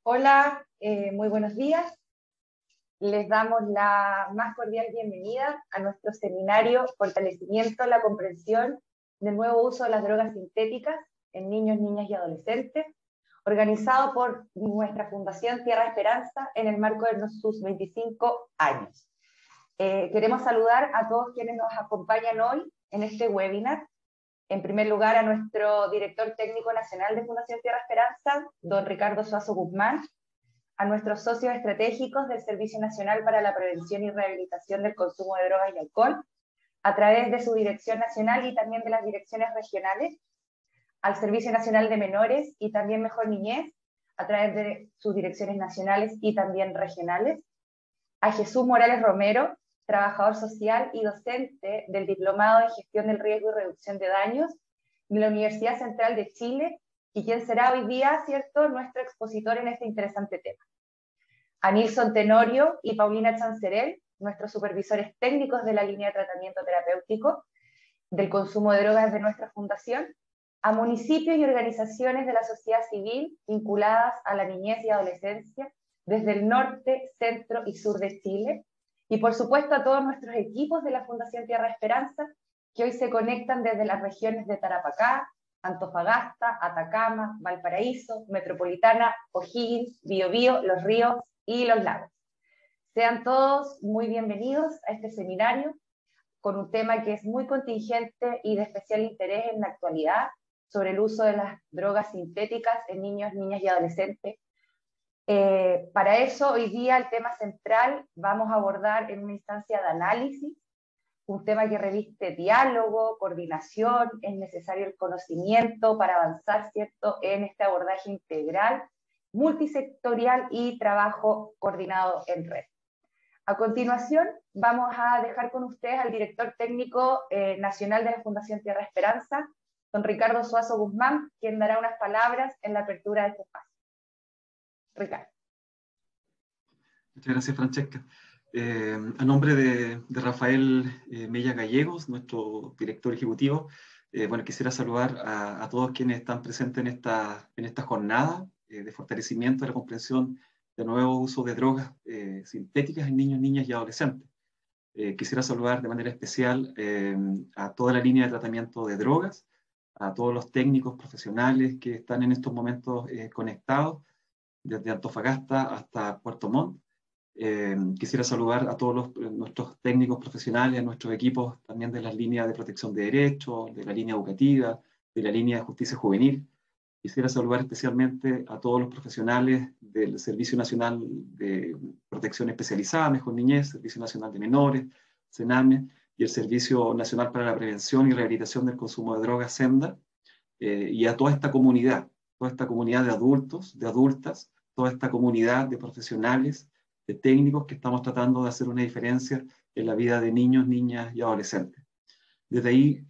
Hola, muy buenos días. Les damos la más cordial bienvenida a nuestro seminario Fortalecimiento de la comprensión del nuevo uso de las drogas sintéticas en niños, niñas y adolescentes, organizado por nuestra Fundación Tierra Esperanza en el marco de sus 25 años. Queremos saludar a todos quienes nos acompañan hoy en este webinar. En primer lugar, a nuestro director técnico nacional de Fundación Tierra Esperanza, don Ricardo Suazo Guzmán, a nuestros socios estratégicos del Servicio Nacional para la Prevención y Rehabilitación del Consumo de Drogas y Alcohol, a través de su dirección nacional y también de las direcciones regionales, al Servicio Nacional de Menores y también Mejor Niñez, a través de sus direcciones nacionales y también regionales, a Jesús Morales Romero, trabajador social y docente del Diplomado en Gestión del Riesgo y Reducción de Daños de la Universidad Central de Chile, y quien será hoy día, ¿cierto?, nuestro expositor en este interesante tema. A Nilson Tenorio y Paulina Chancerel, nuestros supervisores técnicos de la línea de tratamiento terapéutico del consumo de drogas de nuestra fundación, a municipios y organizaciones de la sociedad civil vinculadas a la niñez y adolescencia desde el norte, centro y sur de Chile, y por supuesto a todos nuestros equipos de la Fundación Tierra Esperanza, que hoy se conectan desde las regiones de Tarapacá, Antofagasta, Atacama, Valparaíso, Metropolitana, O'Higgins, Biobío, Los Ríos y Los Lagos. Sean todos muy bienvenidos a este seminario con un tema que es muy contingente y de especial interés en la actualidad sobre el uso de las drogas sintéticas en niños, niñas y adolescentes. Para eso, hoy día el tema central vamos a abordar en una instancia de análisis, un tema que reviste diálogo, coordinación, es necesario el conocimiento para avanzar, ¿cierto?, en este abordaje integral, multisectorial y trabajo coordinado en red. A continuación, vamos a dejar con ustedes al director técnico nacional de la Fundación Tierra Esperanza, don Ricardo Suazo Guzmán, quien dará unas palabras en la apertura de este espacio. Ricardo. Muchas gracias, Francesca. A nombre de Rafael Mella Gallegos, nuestro director ejecutivo, bueno, quisiera saludar a todos quienes están presentes en esta jornada de fortalecimiento de la comprensión del nuevo uso de drogas sintéticas en niños, niñas y adolescentes. Quisiera saludar de manera especial a toda la línea de tratamiento de drogas, a todos los técnicos profesionales que están en estos momentos conectados, desde Antofagasta hasta Puerto Montt. Quisiera saludar a todos nuestros técnicos profesionales, a nuestros equipos también de las líneas de protección de derechos, de la línea educativa, de la línea de justicia juvenil. Quisiera saludar especialmente a todos los profesionales del Servicio Nacional de Protección Especializada, Mejor Niñez, Servicio Nacional de Menores, SENAME, y el Servicio Nacional para la Prevención y Rehabilitación del Consumo de Drogas, SENDA, y a toda esta comunidad de adultos, de adultas, toda esta comunidad de profesionales, de técnicos que estamos tratando de hacer una diferencia en la vida de niños, niñas y adolescentes. Desde ahí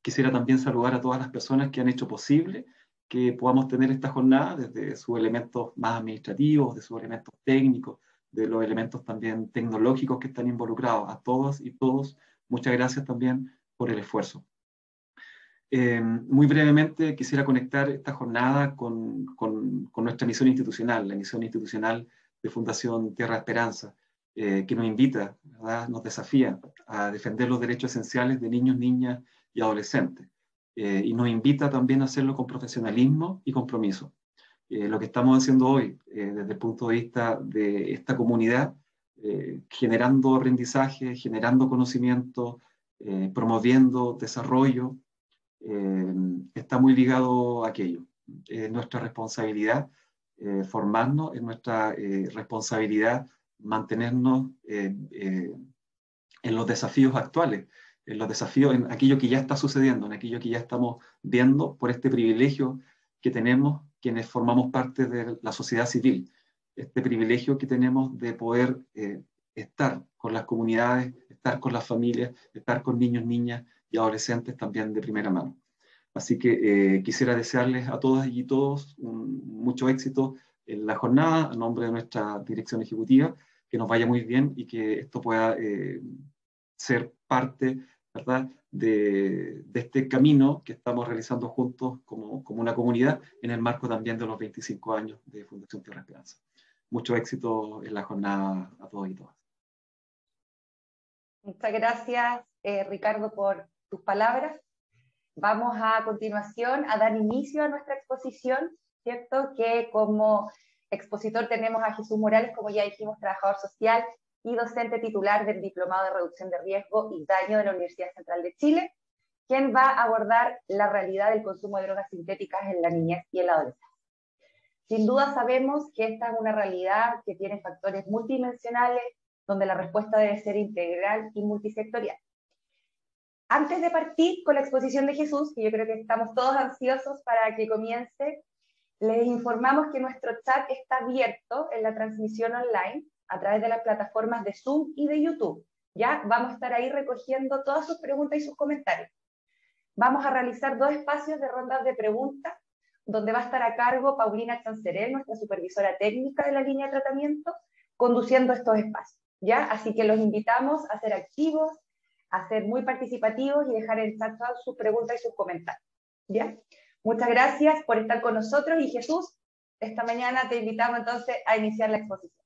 quisiera también saludar a todas las personas que han hecho posible que podamos tener esta jornada, desde sus elementos más administrativos, de sus elementos técnicos, de los elementos también tecnológicos que están involucrados. A todas y todos, muchas gracias también por el esfuerzo. Muy brevemente quisiera conectar esta jornada con nuestra misión institucional, la misión institucional de Fundación Tierra Esperanza, que nos invita, ¿verdad?, nos desafía a defender los derechos esenciales de niños, niñas y adolescentes, y nos invita también a hacerlo con profesionalismo y compromiso. Lo que estamos haciendo hoy, desde el punto de vista de esta comunidad, generando aprendizaje, generando conocimiento, promoviendo desarrollo, está muy ligado a aquello. Es nuestra responsabilidad formarnos, es nuestra responsabilidad mantenernos en los desafíos actuales, en los desafíos, en aquello que ya está sucediendo, en aquello que ya estamos viendo por este privilegio que tenemos quienes formamos parte de la sociedad civil, este privilegio que tenemos de poder estar con las comunidades, estar con las familias, estar con niños, niñas y adolescentes también de primera mano. Así que quisiera desearles a todas y todos mucho éxito en la jornada, a nombre de nuestra dirección ejecutiva, que nos vaya muy bien y que esto pueda ser parte, ¿verdad?, de este camino que estamos realizando juntos como una comunidad en el marco también de los 25 años de Fundación Tierra Esperanza. Mucho éxito en la jornada a todos y todas. Muchas gracias, Ricardo, por tus palabras. Vamos a continuación a dar inicio a nuestra exposición, ¿cierto? Que como expositor tenemos a Jesús Morales, como ya dijimos, trabajador social y docente titular del Diplomado de Reducción de Riesgo y Daño de la Universidad Central de Chile, quien va a abordar la realidad del consumo de drogas sintéticas en la niñez y en la adolescencia. Sin duda sabemos que esta es una realidad que tiene factores multidimensionales, donde la respuesta debe ser integral y multisectorial. Antes de partir con la exposición de Jesús, que yo creo que estamos todos ansiosos para que comience, les informamos que nuestro chat está abierto en la transmisión online a través de las plataformas de Zoom y de YouTube. Ya vamos a estar ahí recogiendo todas sus preguntas y sus comentarios. Vamos a realizar 2 espacios de rondas de preguntas, donde va a estar a cargo Paulina Chancerel, nuestra supervisora técnica de la línea de tratamiento, conduciendo estos espacios. ¿Ya? Así que los invitamos a ser activos, a ser muy participativos y dejar en el chat todas sus preguntas y sus comentarios. ¿Ya? Muchas gracias por estar con nosotros y Jesús, esta mañana te invitamos entonces a iniciar la exposición.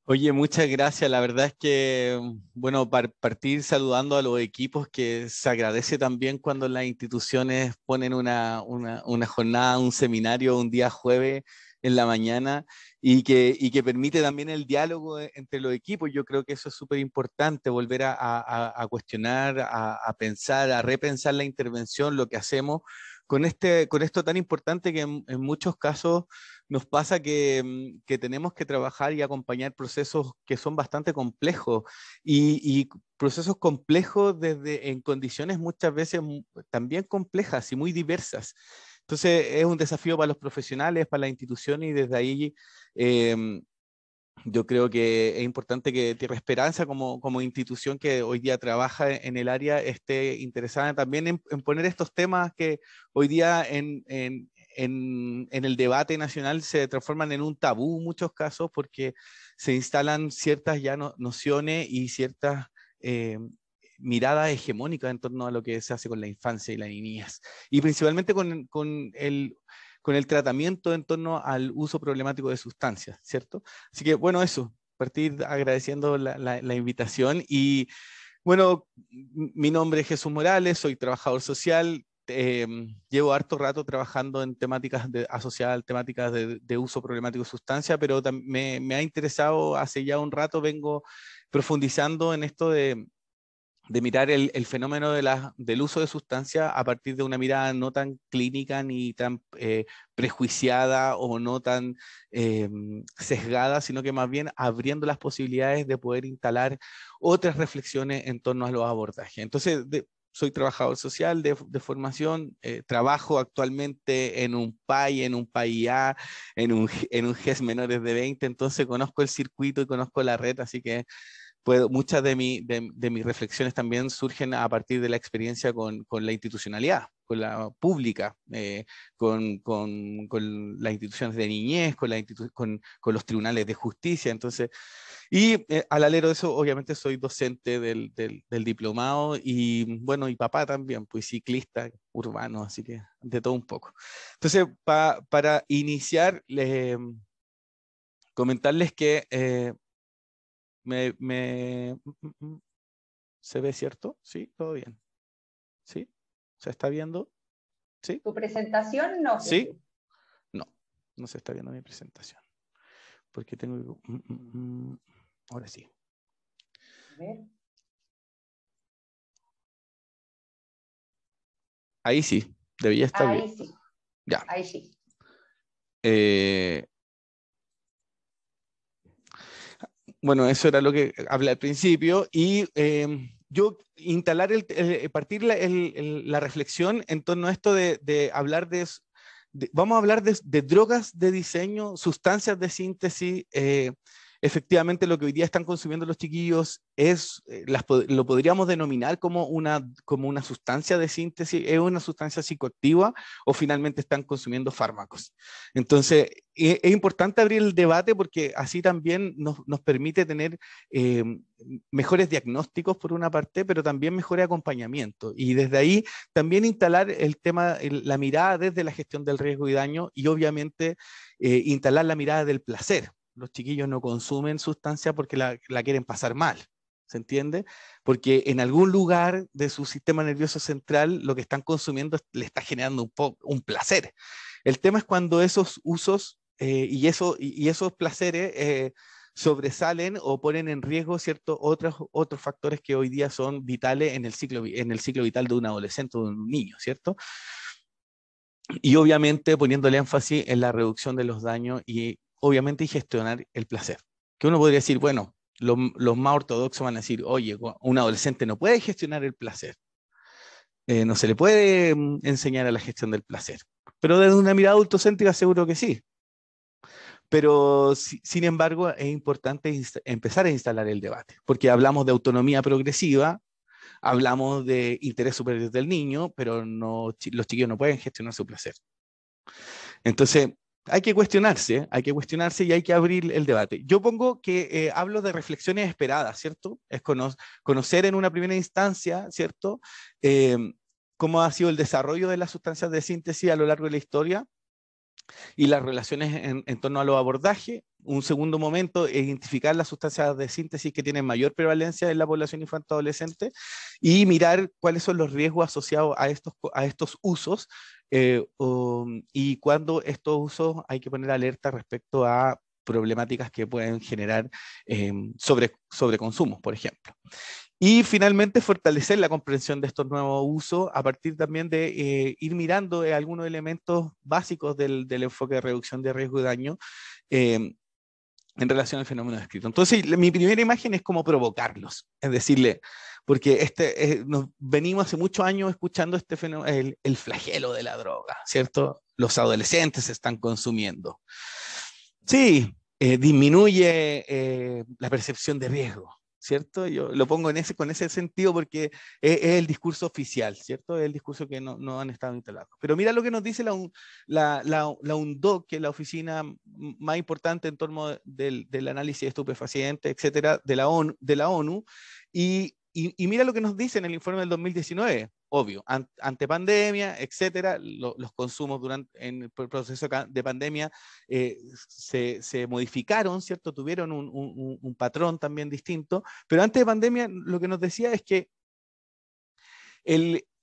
Oye, muchas gracias. La verdad es que, bueno, partir saludando a los equipos, que se agradece también cuando las instituciones ponen una jornada, un seminario, un día jueves en la mañana y que permite también el diálogo entre los equipos. Yo creo que eso es súper importante, volver a cuestionar, a pensar, a repensar la intervención, lo que hacemos con esto tan importante que en muchos casos nos pasa que tenemos que trabajar y acompañar procesos que son bastante complejos y procesos complejos en condiciones muchas veces también complejas y muy diversas. Entonces es un desafío para los profesionales, para las instituciones y desde ahí yo creo que es importante que Tierra Esperanza como institución que hoy día trabaja en el área esté interesada también en poner estos temas que hoy día en el debate nacional se transforman en un tabú en muchos casos porque se instalan ciertas ya nociones y ciertas miradas hegemónicas en torno a lo que se hace con la infancia y la niñez. Y principalmente con el tratamiento en torno al uso problemático de sustancias, ¿cierto? Así que, bueno, eso, partir agradeciendo la invitación. Y, bueno, mi nombre es Jesús Morales, soy trabajador social, llevo harto rato trabajando en temáticas asociadas a temáticas de uso problemático de sustancias, pero me ha interesado, hace ya un rato vengo profundizando en esto de mirar el fenómeno del uso de sustancias a partir de una mirada no tan clínica ni tan prejuiciada o no tan sesgada, sino que más bien abriendo las posibilidades de poder instalar otras reflexiones en torno a los abordajes. Entonces, soy trabajador social de formación, trabajo actualmente en un PAI, en un PAIA, en un GES menores de 20, entonces conozco el circuito y conozco la red, así que muchas de mis reflexiones también surgen a partir de la experiencia con la institucionalidad, con la pública, con las instituciones de niñez, con los tribunales de justicia. Entonces, y al alero de eso, obviamente soy docente del diplomado y, bueno, y papá también, pues ciclista urbano, así que de todo un poco. Entonces, para iniciar, comentarles que ¿se ve cierto? Sí, todo bien. ¿Sí? ¿Se está viendo? ¿Sí? ¿Tu presentación no? ¿Sí? No se está viendo mi presentación. Porque tengo... Ahora sí. A ver. Ahí sí, debía estar bien. Ahí sí. Ya. Ahí sí. Bueno, eso era lo que hablé al principio y yo instalar, partir la reflexión en torno a esto de hablar vamos a hablar de drogas de diseño, sustancias de síntesis, efectivamente lo que hoy día están consumiendo los chiquillos es, lo podríamos denominar como una sustancia de síntesis, es una sustancia psicoactiva, o finalmente están consumiendo fármacos. Entonces, es importante abrir el debate porque así también nos permite tener mejores diagnósticos por una parte, pero también mejor acompañamiento. Y desde ahí también instalar el tema, la mirada desde la gestión del riesgo y daño, y obviamente instalar la mirada del placer. Los chiquillos no consumen sustancia porque la quieren pasar mal, ¿se entiende? Porque en algún lugar de su sistema nervioso central lo que están consumiendo le está generando un placer. El tema es cuando esos usos y esos placeres sobresalen o ponen en riesgo ciertos otros factores que hoy día son vitales en el ciclo vital de un adolescente o de un niño, ¿cierto? Y obviamente poniéndole énfasis en la reducción de los daños y obviamente gestionar el placer. Que uno podría decir, bueno, los más ortodoxos van a decir, oye, un adolescente no puede gestionar el placer. No se le puede enseñar a la gestión del placer. Pero desde una mirada adultocéntrica seguro que sí. Pero sin embargo es importante empezar a instalar el debate, porque hablamos de autonomía progresiva, hablamos de interés superior del niño, pero no, los chiquillos no pueden gestionar su placer. Entonces, hay que cuestionarse y hay que abrir el debate. Yo pongo que hablo de reflexiones esperadas, ¿cierto? Es conocer en una primera instancia, ¿cierto? Cómo ha sido el desarrollo de las sustancias de síntesis a lo largo de la historia y las relaciones en torno a los abordajes. Un segundo momento, identificar las sustancias de síntesis que tienen mayor prevalencia en la población infanto-adolescente y mirar cuáles son los riesgos asociados a estos usos y cuándo estos usos hay que poner alerta respecto a problemáticas que pueden generar sobreconsumos, por ejemplo. Y finalmente fortalecer la comprensión de estos nuevos usos a partir también de ir mirando algunos elementos básicos del enfoque de reducción de riesgo y daño en relación al fenómeno descrito. Entonces, mi primera imagen es como provocarlos, es decirle, porque nos venimos hace muchos años escuchando este fenómeno, el flagelo de la droga, ¿cierto? Los adolescentes se están consumiendo. Sí, disminuye la percepción de riesgo, ¿cierto? Yo lo pongo con ese sentido porque es el discurso oficial, ¿cierto? Es el discurso que no han estado instalados. Pero mira lo que nos dice la UNDOC, que es la oficina más importante en torno del análisis de estupefacientes, etcétera, de la ONU, y mira lo que nos dice en el informe del 2019. Obvio, ante pandemia, etcétera, los consumos en el proceso de pandemia se modificaron, ¿cierto? Tuvieron un patrón también distinto, pero antes de pandemia lo que nos decía es que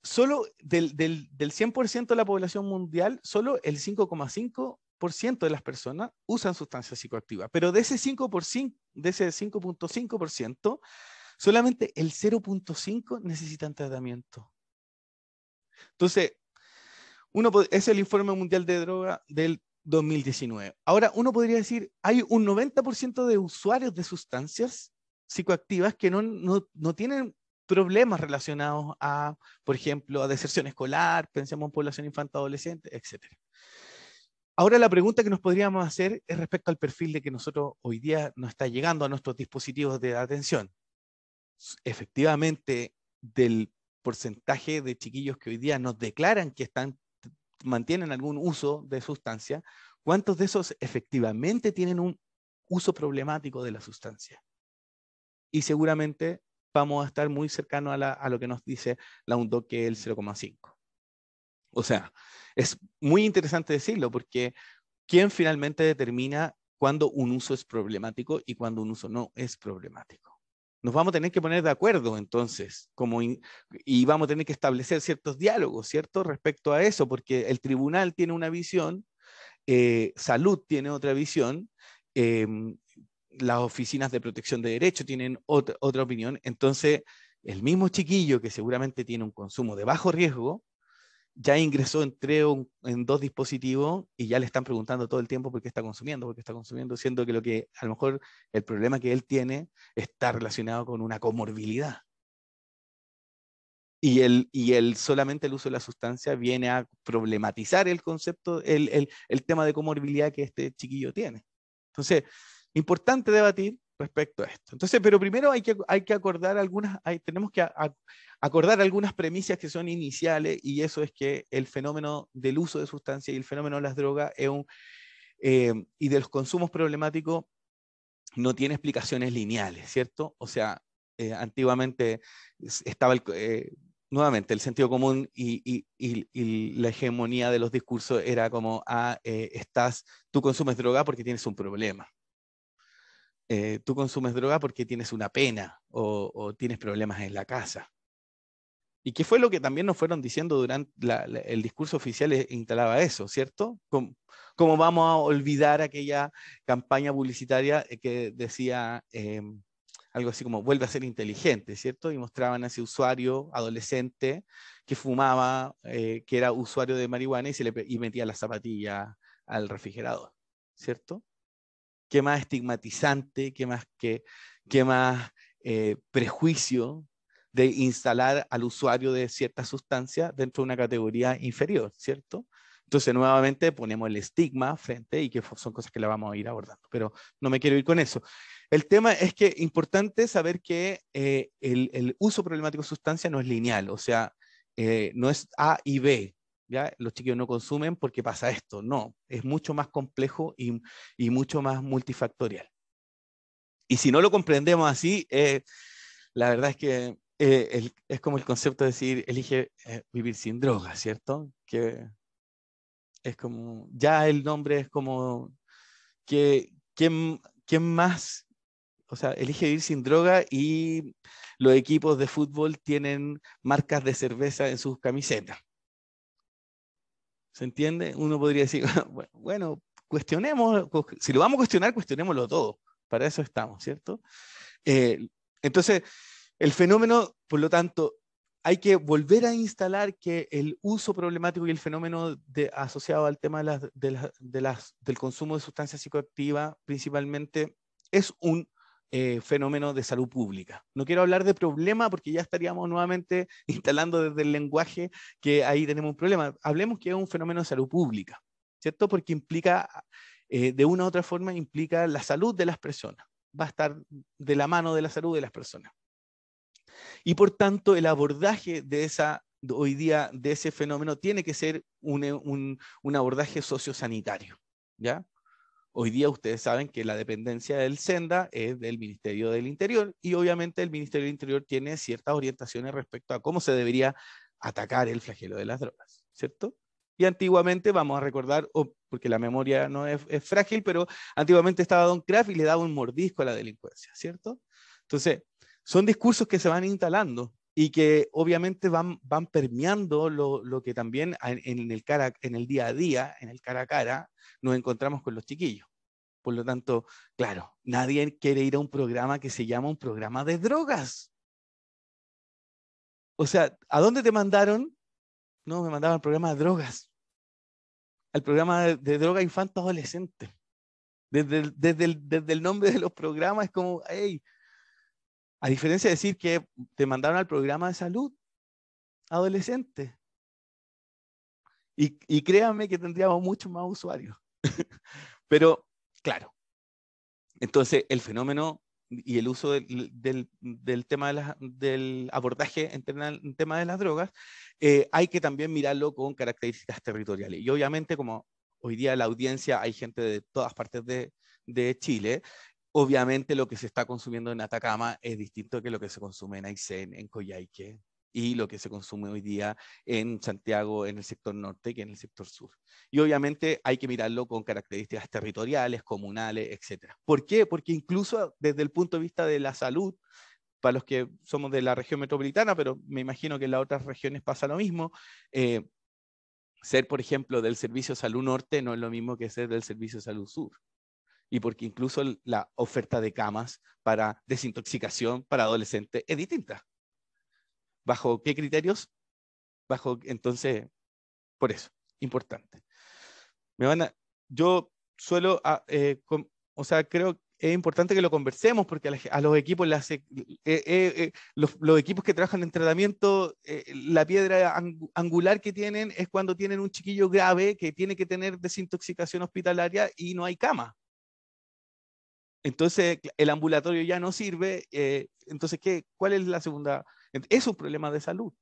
solo del 100% de la población mundial, solo el 5,5% de las personas usan sustancias psicoactivas, pero de ese 5.5%, solamente el 0.5% necesitan tratamiento. Entonces, es el informe mundial de droga del 2019. Ahora, uno podría decir, hay un 90% de usuarios de sustancias psicoactivas que no tienen problemas relacionados a, por ejemplo, a deserción escolar, pensemos en población infanto-adolescente, etc. Ahora la pregunta que nos podríamos hacer es respecto al perfil de que nosotros hoy día nos está llegando a nuestros dispositivos de atención. Efectivamente, del porcentaje de chiquillos que hoy día nos declaran que mantienen algún uso de sustancia, ¿cuántos de esos efectivamente tienen un uso problemático de la sustancia? Y seguramente vamos a estar muy cercanos a lo que nos dice la UNDOC, que es el 0,5. O sea, es muy interesante decirlo porque ¿quién finalmente determina cuándo un uso es problemático y cuándo un uso no es problemático? Nos vamos a tener que poner de acuerdo entonces, y vamos a tener que establecer ciertos diálogos, ¿cierto? Respecto a eso, porque el tribunal tiene una visión, salud tiene otra visión, las oficinas de protección de derechos tienen otra opinión. Entonces, el mismo chiquillo que seguramente tiene un consumo de bajo riesgo, ya ingresó en 2 dispositivos y ya le están preguntando todo el tiempo por qué está consumiendo, siendo que a lo mejor el problema que él tiene está relacionado con una comorbilidad. Y solamente el uso de la sustancia viene a problematizar el concepto, el tema de comorbilidad que este chiquillo tiene. Entonces, importante debatir respecto a esto. Entonces, pero primero hay que acordar tenemos que acordar algunas premisas que son iniciales, y eso es que el fenómeno del uso de sustancias y el fenómeno de las drogas y de los consumos problemáticos no tiene explicaciones lineales, ¿cierto? O sea, antiguamente estaba nuevamente el sentido común y la hegemonía de los discursos era como, tú consumes droga porque tienes un problema. Tú consumes droga porque tienes una pena o tienes problemas en la casa. Y qué fue lo que también nos fueron diciendo durante el discurso oficial, instalaba eso, ¿cierto? ¿Cómo vamos a olvidar aquella campaña publicitaria que decía algo así como vuelve a ser inteligente, ¿cierto? Y mostraban a ese usuario adolescente que fumaba, que era usuario de marihuana y metía la zapatilla al refrigerador, ¿cierto? ¿Qué más estigmatizante, qué más prejuicio de instalar al usuario de cierta sustancia dentro de una categoría inferior, ¿cierto? Entonces, nuevamente ponemos el estigma frente y que son cosas que la vamos a ir abordando, pero no me quiero ir con eso. El tema es que es importante saber que el uso problemático de sustancia no es lineal, o sea, no es A y B, ¿ya? Los chiquillos no consumen porque pasa esto, no, es mucho más complejo y mucho más multifactorial. Y si no lo comprendemos así, la verdad es que es como el concepto de decir, elige vivir sin drogas, ¿cierto? Que es como, ya el nombre es como, ¿quién más? O sea, elige vivir sin droga y los equipos de fútbol tienen marcas de cerveza en sus camisetas. ¿Se entiende? Uno podría decir, bueno, cuestionemos, si lo vamos a cuestionar, cuestionémoslo todo. Para eso estamos, ¿cierto? Entonces, el fenómeno, por lo tanto, hay que volver a instalar que el uso problemático y el fenómeno asociado al tema del consumo de sustancias psicoactivas, principalmente, es un fenómeno de salud pública. No quiero hablar de problema porque ya estaríamos nuevamente instalando desde el lenguaje que ahí tenemos un problema. Hablemos que es un fenómeno de salud pública, ¿cierto? Porque implica, de una u otra forma, implica la salud de las personas. Va a estar de la mano de la salud de las personas. Y por tanto, el abordaje hoy día de ese fenómeno tiene que ser un abordaje sociosanitario, ¿ya? Hoy día ustedes saben que la dependencia del SENDA es del Ministerio del Interior y obviamente el Ministerio del Interior tiene ciertas orientaciones respecto a cómo se debería atacar el flagelo de las drogas, ¿cierto? Y antiguamente, vamos a recordar, porque la memoria no es frágil, pero antiguamente estaba Don Kraft y le daba un mordisco a la delincuencia, ¿cierto? Entonces, son discursos que se van instalando y que obviamente van permeando lo que también en el día a día, en el cara a cara, nos encontramos con los chiquillos. Por lo tanto, claro, nadie quiere ir a un programa que se llama un programa de drogas. O sea, ¿a dónde te mandaron? No, me mandaban al programa de drogas. Al programa de droga infanto adolescente. Desde el nombre de los programas es como, hey, a diferencia de decir que te mandaron al programa de salud adolescente. Y créanme que tendríamos muchos más usuarios. Pero, claro, entonces el fenómeno y el uso del tema del abordaje en tema de las drogas, hay que también mirarlo con características territoriales. Y obviamente, como hoy día la audiencia hay gente de todas partes de Chile, obviamente lo que se está consumiendo en Atacama es distinto que lo que se consume en Aysén, en Coyhaique, y lo que se consume hoy día en Santiago, en el sector norte, que en el sector sur. Y obviamente hay que mirarlo con características territoriales, comunales, etc. ¿Por qué? Porque incluso desde el punto de vista de la salud, para los que somos de la región metropolitana, pero me imagino que en las otras regiones pasa lo mismo, ser, por ejemplo, del Servicio de Salud Norte no es lo mismo que ser del Servicio de Salud Sur. Y porque incluso la oferta de camas para desintoxicación para adolescentes es distinta. ¿Bajo qué criterios? Entonces, por eso, importante. Yo suelo, o sea, creo que es importante que lo conversemos porque a los equipos, los equipos que trabajan en tratamiento, la piedra angular que tienen es cuando tienen un chiquillo grave que tiene que tener desintoxicación hospitalaria y no hay cama. Entonces, el ambulatorio ya no sirve. Entonces, ¿cuál es la segunda? Es un problema de salud.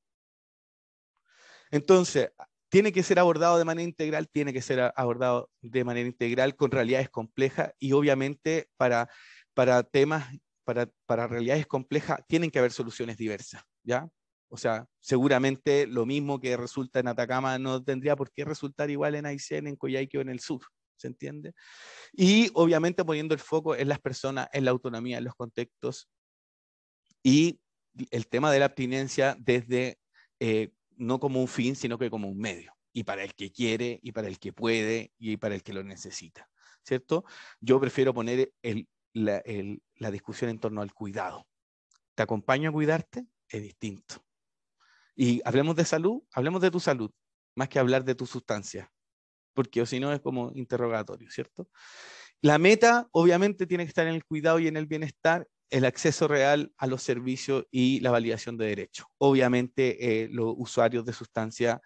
Entonces, tiene que ser abordado de manera integral, tiene que ser abordado de manera integral con realidades complejas y obviamente para temas, para realidades complejas, tienen que haber soluciones diversas, ¿ya? O sea, seguramente lo mismo que resulta en Atacama no tendría por qué resultar igual en Aysén, en Coyhaique o en el sur, ¿se entiende? Y obviamente poniendo el foco en las personas, en la autonomía, en los contextos y el tema de la abstinencia desde no como un fin, sino que como un medio. Y para el que quiere, y para el que puede, y para el que lo necesita, ¿cierto? Yo prefiero poner la discusión en torno al cuidado. ¿Te acompaño a cuidarte? Es distinto. Y hablemos de salud, hablemos de tu salud, más que hablar de tu sustancia, porque o si no es como interrogatorio, ¿cierto? La meta, obviamente, tiene que estar en el cuidado y en el bienestar, el acceso real a los servicios y la validación de derechos. Obviamente, los usuarios de sustancia,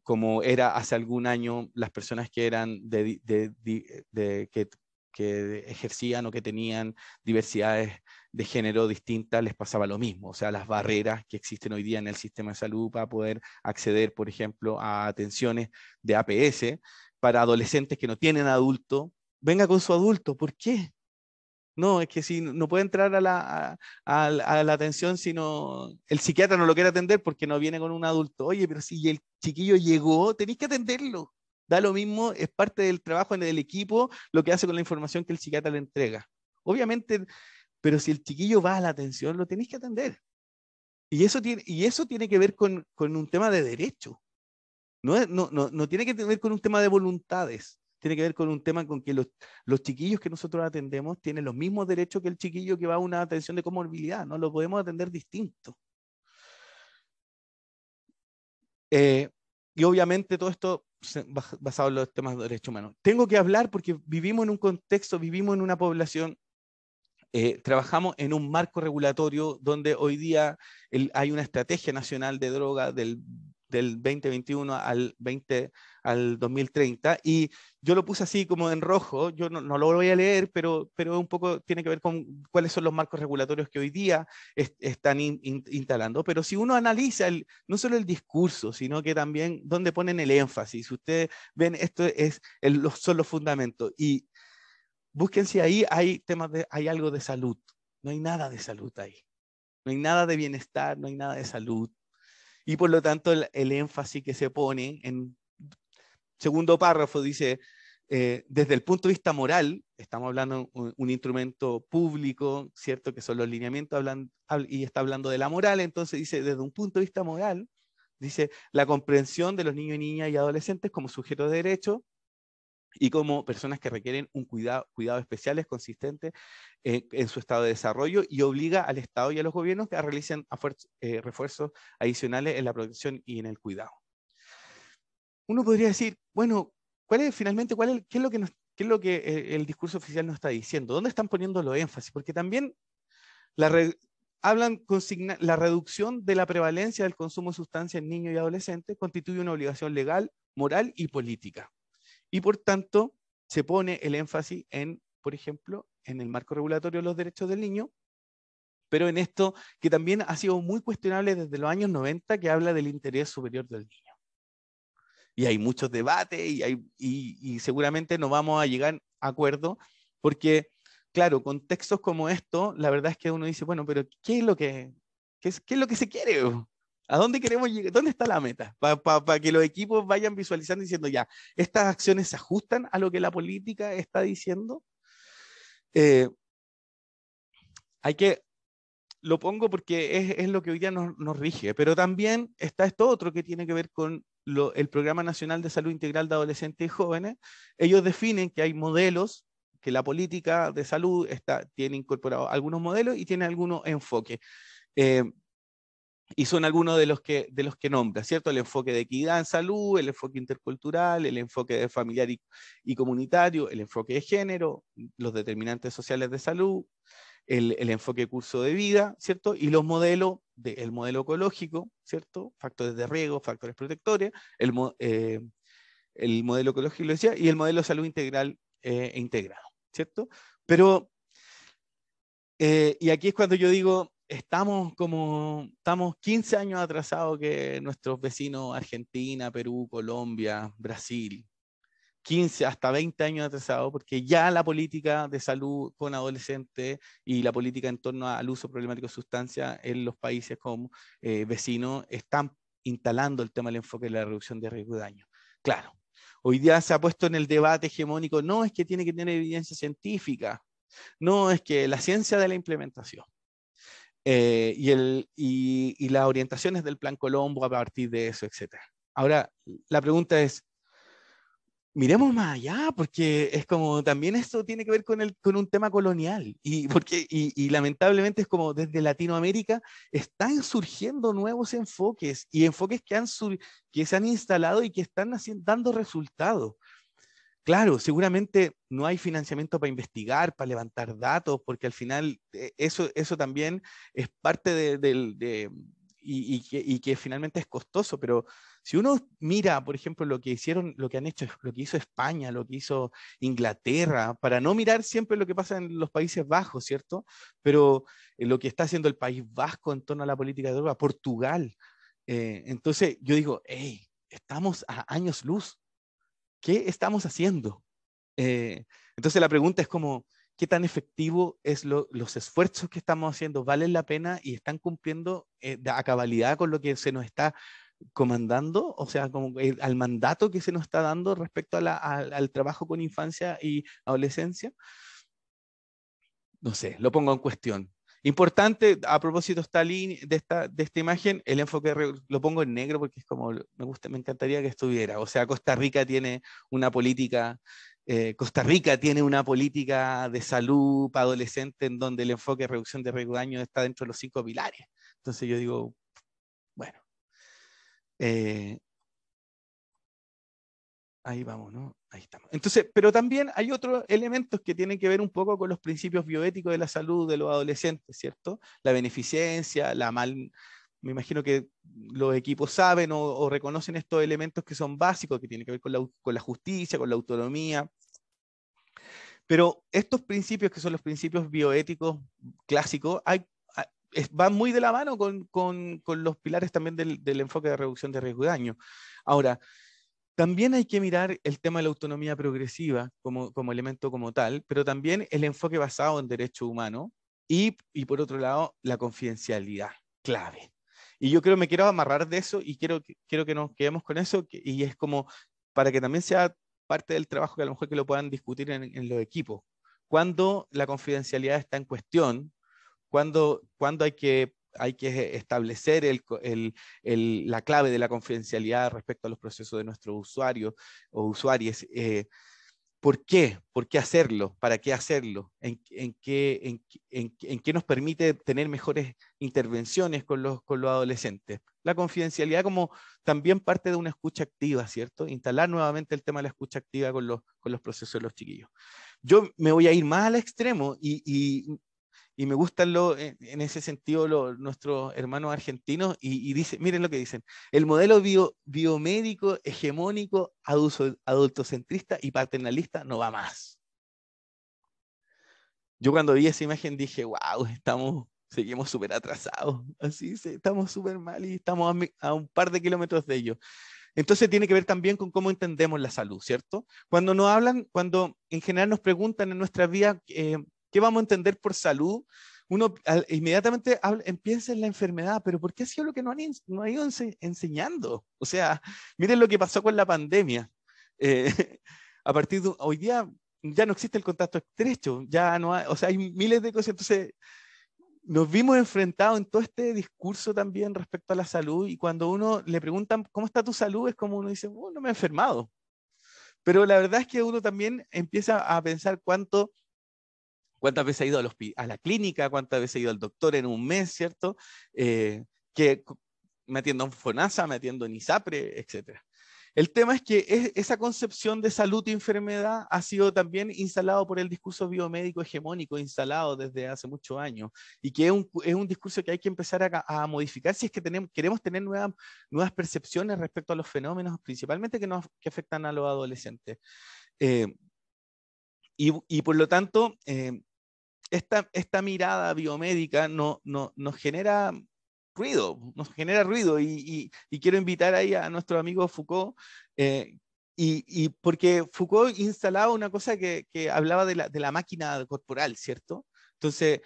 como era hace algún año, las personas que eran que ejercían o que tenían diversidades de género distintas, les pasaba lo mismo. O sea, las barreras que existen hoy día en el sistema de salud para poder acceder, por ejemplo, a atenciones de APS para adolescentes que no tienen adulto, venga con su adulto. ¿Por qué? No, es que si no puede entrar a la atención si no, el psiquiatra no lo quiere atender porque no viene con un adulto. Oye, pero si el chiquillo llegó, tenéis que atenderlo. Da lo mismo, es parte del trabajo del equipo lo que hace con la información que el psiquiatra le entrega. Obviamente, pero si el chiquillo va a la atención, lo tenéis que atender. Y eso tiene que ver con un tema de derecho. No tiene que ver con un tema de voluntades. Tiene que ver con un tema con que los chiquillos que nosotros atendemos tienen los mismos derechos que el chiquillo que va a una atención de comorbilidad. No lo podemos atender distinto. Y obviamente todo esto basado en los temas de derechos humanos. Tengo que hablar porque vivimos en un contexto, vivimos en una población, trabajamos en un marco regulatorio donde hoy día hay una estrategia nacional de droga del 2021 al 2030, y yo lo puse así como en rojo, yo no lo voy a leer, pero un poco tiene que ver con cuáles son los marcos regulatorios que hoy día están instalando, pero si uno analiza no solo el discurso, sino que también dónde ponen el énfasis, ustedes ven, esto son los fundamentos, y busquen si ahí hay hay algo de salud. No hay nada de salud ahí. No hay nada de bienestar, no hay nada de salud. Y por lo tanto el énfasis que se pone en segundo párrafo dice, desde el punto de vista moral, estamos hablando de un instrumento público, ¿cierto? Que son los lineamientos, y está hablando de la moral, entonces dice, desde un punto de vista moral, dice, la comprensión de los niños, niñas y adolescentes como sujetos de derecho, y como personas que requieren un cuidado especiales consistente en su estado de desarrollo, y obliga al Estado y a los gobiernos que realicen refuerzos adicionales en la protección y en el cuidado. Uno podría decir, bueno, ¿qué es lo que el discurso oficial nos está diciendo? ¿Dónde están poniendo los énfasis? Porque también la reducción de la prevalencia del consumo de sustancias en niños y adolescentes constituye una obligación legal, moral y política. Y por tanto, se pone el énfasis en, por ejemplo, en el marco regulatorio de los derechos del niño, pero en esto que también ha sido muy cuestionable desde los años 90, que habla del interés superior del niño. Y hay muchos debates y seguramente no vamos a llegar a acuerdo, porque, claro, contextos como esto, la verdad es que uno dice, bueno, pero ¿qué es lo que se quiere? ¿A dónde queremos llegar? ¿Dónde está la meta? Para que los equipos vayan visualizando diciendo, ya, ¿estas acciones se ajustan a lo que la política está diciendo? Lo pongo porque es lo que hoy día nos rige, pero también está esto otro que tiene que ver con el Programa Nacional de Salud Integral de Adolescentes y Jóvenes. Ellos definen que hay modelos, que la política de salud tiene incorporados algunos modelos y tiene algunos enfoques. Y son algunos de los que nombra, ¿cierto? El enfoque de equidad en salud, el enfoque intercultural, el enfoque de familiar y comunitario, el enfoque de género, los determinantes sociales de salud, el enfoque de curso de vida, ¿cierto? Y los modelos, el modelo ecológico, ¿cierto? Factores de riesgo, factores protectores, el modelo ecológico, lo decía, y el modelo de salud integral e integrado, ¿cierto? Pero, y aquí es cuando yo digo, estamos 15 años atrasados que nuestros vecinos Argentina, Perú, Colombia, Brasil. 15 hasta 20 años atrasados, porque ya la política de salud con adolescentes y la política en torno al uso problemático de sustancias en los países como vecinos están instalando el tema del enfoque de la reducción de riesgo de daño. Claro, hoy día se ha puesto en el debate hegemónico, no es que tiene que tener evidencia científica, no es que la ciencia de la implementación. Y las orientaciones del Plan Colombo a partir de eso, etc. Ahora, la pregunta es, miremos más allá, porque es como también esto tiene que ver con un tema colonial, y lamentablemente es como desde Latinoamérica están surgiendo nuevos enfoques, y enfoques que se han instalado y que están dando resultados. Claro, seguramente no hay financiamiento para investigar, para levantar datos, porque al final eso también es parte y que finalmente es costoso, pero si uno mira, por ejemplo, lo que han hecho, lo que hizo España, lo que hizo Inglaterra, para no mirar siempre lo que pasa en los Países Bajos, ¿cierto? Pero lo que está haciendo el País Vasco en torno a la política de droga, Portugal. Entonces yo digo, hey, estamos a años luz. ¿Qué estamos haciendo? Entonces la pregunta es como, ¿qué tan efectivo es los esfuerzos que estamos haciendo? ¿Valen la pena y están cumpliendo a cabalidad con lo que se nos está comandando? O sea, como al mandato que se nos está dando respecto al trabajo con infancia y adolescencia. No sé, lo pongo en cuestión. Importante, a propósito de esta imagen, el enfoque lo pongo en negro porque es como, me encantaría que estuviera. O sea, Costa Rica tiene una política de salud para adolescentes en donde el enfoque de reducción de riesgo de daño está dentro de los 5 pilares. Entonces yo digo, bueno, ahí vamos, ¿no? Ahí estamos. Entonces, pero también hay otros elementos que tienen que ver un poco con los principios bioéticos de la salud de los adolescentes, ¿cierto? La beneficencia, me imagino que los equipos saben o reconocen estos elementos que son básicos, que tienen que ver con la justicia, con la autonomía. Pero estos principios, que son los principios bioéticos clásicos, van muy de la mano con los pilares también del enfoque de reducción de riesgo de daño. Ahora, también hay que mirar el tema de la autonomía progresiva como elemento como tal, pero también el enfoque basado en derechos humanos y por otro lado la confidencialidad, clave. Y yo me quiero amarrar de eso y quiero que nos quedemos con eso, y es como para que también sea parte del trabajo que a lo mejor que lo puedan discutir en los equipos. Cuando la confidencialidad está en cuestión, cuando hay que establecer la clave de la confidencialidad respecto a los procesos de nuestros usuarios o usuarias. ¿Por qué? ¿Por qué hacerlo? ¿Para qué hacerlo? ¿En qué nos permite tener mejores intervenciones con los adolescentes? La confidencialidad como también parte de una escucha activa, ¿cierto? Instalar nuevamente el tema de la escucha activa con los procesos de los chiquillos. Yo me voy a ir más al extremo y me gustan en ese sentido nuestros hermanos argentinos, y miren lo que dicen: el modelo biomédico, hegemónico, adultocentrista y paternalista no va más. Yo cuando vi esa imagen dije, wow, seguimos súper atrasados, así estamos súper mal y estamos a un par de kilómetros de ello. Entonces tiene que ver también con cómo entendemos la salud, ¿cierto? Cuando cuando en general nos preguntan en nuestra vida qué vamos a entender por salud, uno inmediatamente empieza en la enfermedad, pero ¿por qué ha sido lo que nos han ido enseñando? O sea, miren lo que pasó con la pandemia. A partir de hoy día ya no existe el contacto estrecho, ya no hay, o sea, hay miles de cosas, entonces nos vimos enfrentados en todo este discurso también respecto a la salud, y cuando uno le preguntan ¿cómo está tu salud? Es como uno dice, no me he enfermado. Pero la verdad es que uno también empieza a pensar cuántas veces ha ido a la clínica, cuántas veces ha ido al doctor en un mes, ¿cierto? Que me atiendo en FONASA, me atiendo en ISAPRE, etc. El tema es que esa concepción de salud y enfermedad ha sido también instalado por el discurso biomédico hegemónico, instalado desde hace muchos años, y que es un discurso que hay que empezar a modificar si es que queremos tener nuevas percepciones respecto a los fenómenos, principalmente que afectan a los adolescentes. Y por lo tanto, esta mirada biomédica nos genera ruido, y quiero invitar ahí a nuestro amigo Foucault, y porque Foucault instalaba una cosa que hablaba de la máquina corporal, ¿cierto? Entonces,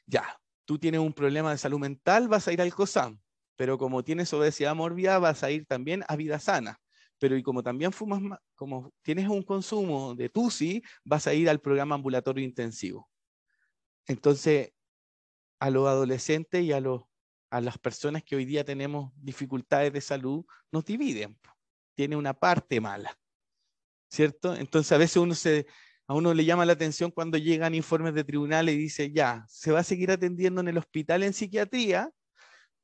ya, tú tienes un problema de salud mental, vas a ir al COSAM, pero como tienes obesidad mórbida, vas a ir también a Vida Sana. Pero y como también fumas, como tienes un consumo de TUSI, vas a ir al programa ambulatorio intensivo. Entonces, a los adolescentes y a las personas que hoy día tenemos dificultades de salud, nos dividen. Tiene una parte mala, ¿cierto? Entonces, a veces a uno le llama la atención cuando llegan informes de tribunales y dice, ya, se va a seguir atendiendo en el hospital en psiquiatría,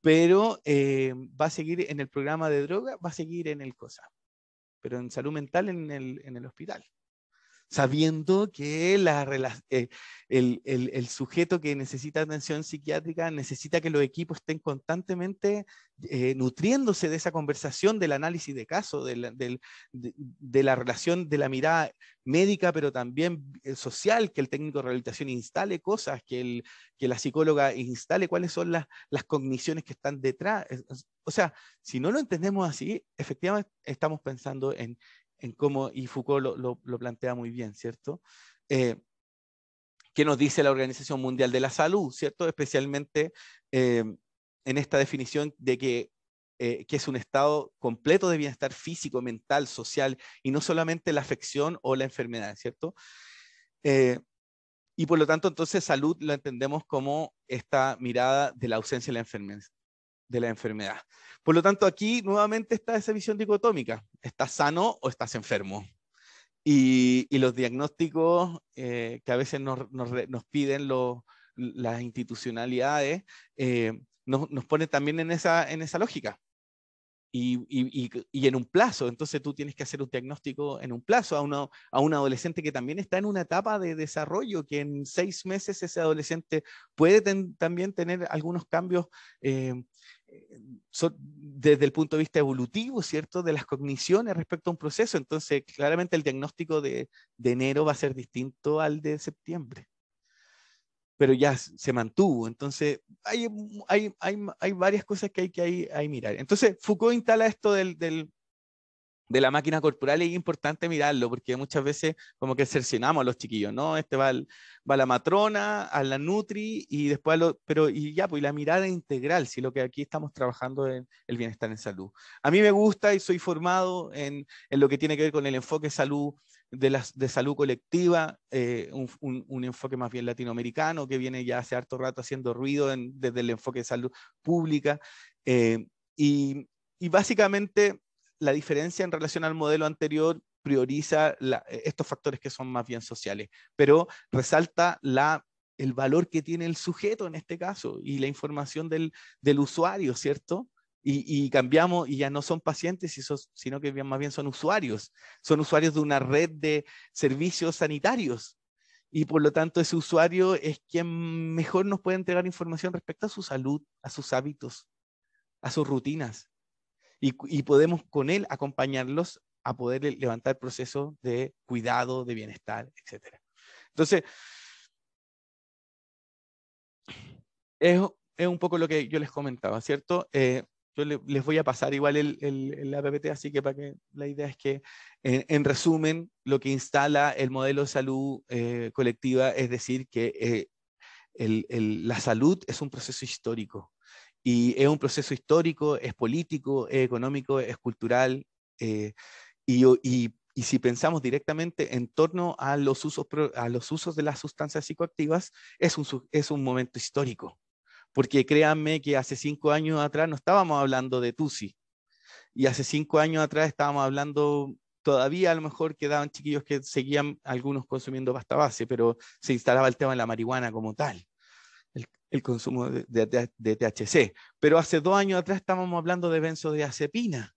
pero va a seguir en el programa de droga, va a seguir en el COSAM, pero en salud mental en el hospital. Sabiendo que el sujeto que necesita atención psiquiátrica necesita que los equipos estén constantemente nutriéndose de esa conversación, del análisis de caso, de la relación, de la mirada médica, pero también social, que el técnico de rehabilitación instale cosas, que la psicóloga instale cuáles son las cogniciones que están detrás. O sea, si no lo entendemos así, efectivamente estamos pensando en cómo, y Foucault lo plantea muy bien, ¿cierto? ¿Qué nos dice la Organización Mundial de la Salud, ¿cierto? Especialmente en esta definición de que es un estado completo de bienestar físico, mental, social, y no solamente la afección o la enfermedad, ¿cierto? Y por lo tanto, entonces, salud la entendemos como esta mirada de la ausencia de la enfermedad. Por lo tanto, aquí nuevamente está esa visión dicotómica. ¿Estás sano o estás enfermo? Y los diagnósticos que a veces nos piden las institucionalidades nos ponen también en esa lógica. Y en un plazo, entonces tú tienes que hacer un diagnóstico en un plazo a un adolescente que también está en una etapa de desarrollo, que en 6 meses ese adolescente puede también tener algunos cambios desde el punto de vista evolutivo, ¿cierto? De las cogniciones respecto a un proceso. Entonces, claramente el diagnóstico de enero va a ser distinto al de septiembre, pero ya se mantuvo. Entonces, hay varias cosas que hay que mirar. Entonces, Foucault instala esto de la máquina corporal, y es importante mirarlo, porque muchas veces como que cercenamos a los chiquillos, ¿no? Va a la matrona, a la nutri, y después pues la mirada integral, si lo que aquí estamos trabajando es el bienestar en salud. A mí me gusta y soy formado en lo que tiene que ver con el enfoque salud, de salud colectiva, un enfoque más bien latinoamericano, que viene ya hace harto rato haciendo ruido desde el enfoque de salud pública, y básicamente la diferencia en relación al modelo anterior prioriza estos factores que son más bien sociales, pero resalta el valor que tiene el sujeto en este caso y la información del usuario, ¿cierto? Y cambiamos, y ya no son pacientes, sino que más bien son usuarios de una red de servicios sanitarios. Y por lo tanto ese usuario es quien mejor nos puede entregar información respecto a su salud, a sus hábitos, a sus rutinas. Y podemos con él acompañarlos a poder levantar procesos de cuidado, de bienestar, etc. Entonces, es un poco lo que yo les comentaba, ¿cierto? Yo les voy a pasar igual el APPT, así que para que la idea es que, en resumen, lo que instala el modelo de salud colectiva es decir que la salud es un proceso histórico. Y es un proceso histórico, es político, es económico, es cultural, y si pensamos directamente en torno a los usos de las sustancias psicoactivas, es un momento histórico. Porque créanme que hace 5 años atrás no estábamos hablando de TUSI, y hace 5 años atrás estábamos hablando, todavía a lo mejor quedaban chiquillos que seguían algunos consumiendo pasta base, pero se instalaba el tema de la marihuana como tal, el consumo de THC. Pero hace 2 años atrás estábamos hablando de benzodiazepina,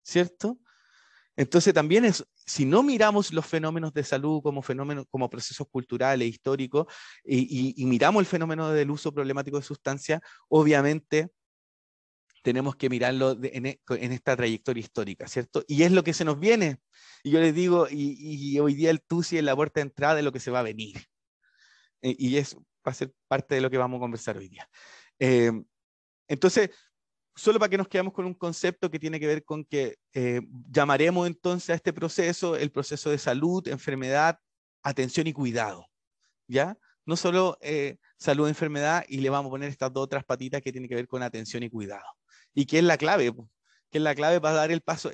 ¿cierto? Entonces también si no miramos los fenómenos de salud como procesos culturales, históricos, y miramos el fenómeno del uso problemático de sustancias, obviamente tenemos que mirarlo en esta trayectoria histórica, ¿cierto? Y es lo que se nos viene. Y yo les digo, y hoy día el TUSI es la puerta de entrada de lo que se va a venir. Y eso va a ser parte de lo que vamos a conversar hoy día. Entonces, solo para que nos quedemos con un concepto que tiene que ver con que llamaremos entonces a este proceso el proceso de salud, enfermedad, atención y cuidado, ¿ya? No solo salud, enfermedad, y le vamos a poner estas dos otras patitas que tienen que ver con atención y cuidado. ¿Y qué es la clave? ¿Qué es la clave para dar el paso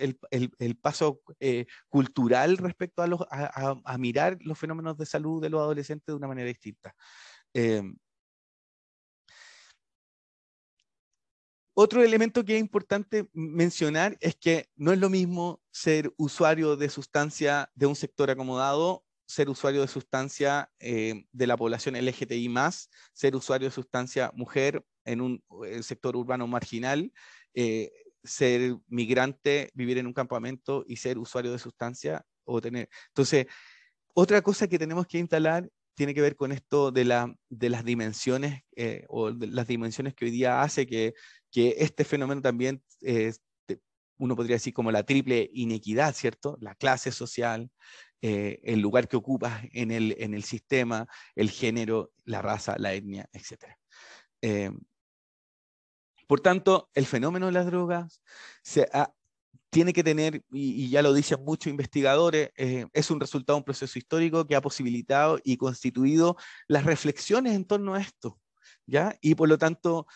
cultural respecto a mirar los fenómenos de salud de los adolescentes de una manera distinta? Otro elemento que es importante mencionar es que no es lo mismo ser usuario de sustancia de un sector acomodado, ser usuario de sustancia de la población LGTBI+, ser usuario de sustancia mujer en un sector urbano marginal, ser migrante, vivir en un campamento y ser usuario de sustancia. Entonces, otra cosa que tenemos que instalar tiene que ver con esto de las dimensiones, o de las dimensiones que hoy día hace que este fenómeno también, uno podría decir como la triple inequidad, ¿cierto? La clase social, el lugar que ocupas en el sistema, el género, la raza, la etnia, etc. Por tanto, el fenómeno de las drogas tiene que tener, y ya lo dicen muchos investigadores, es un resultado de un proceso histórico que ha posibilitado y constituido las reflexiones en torno a esto, ¿ya? Y por lo tanto,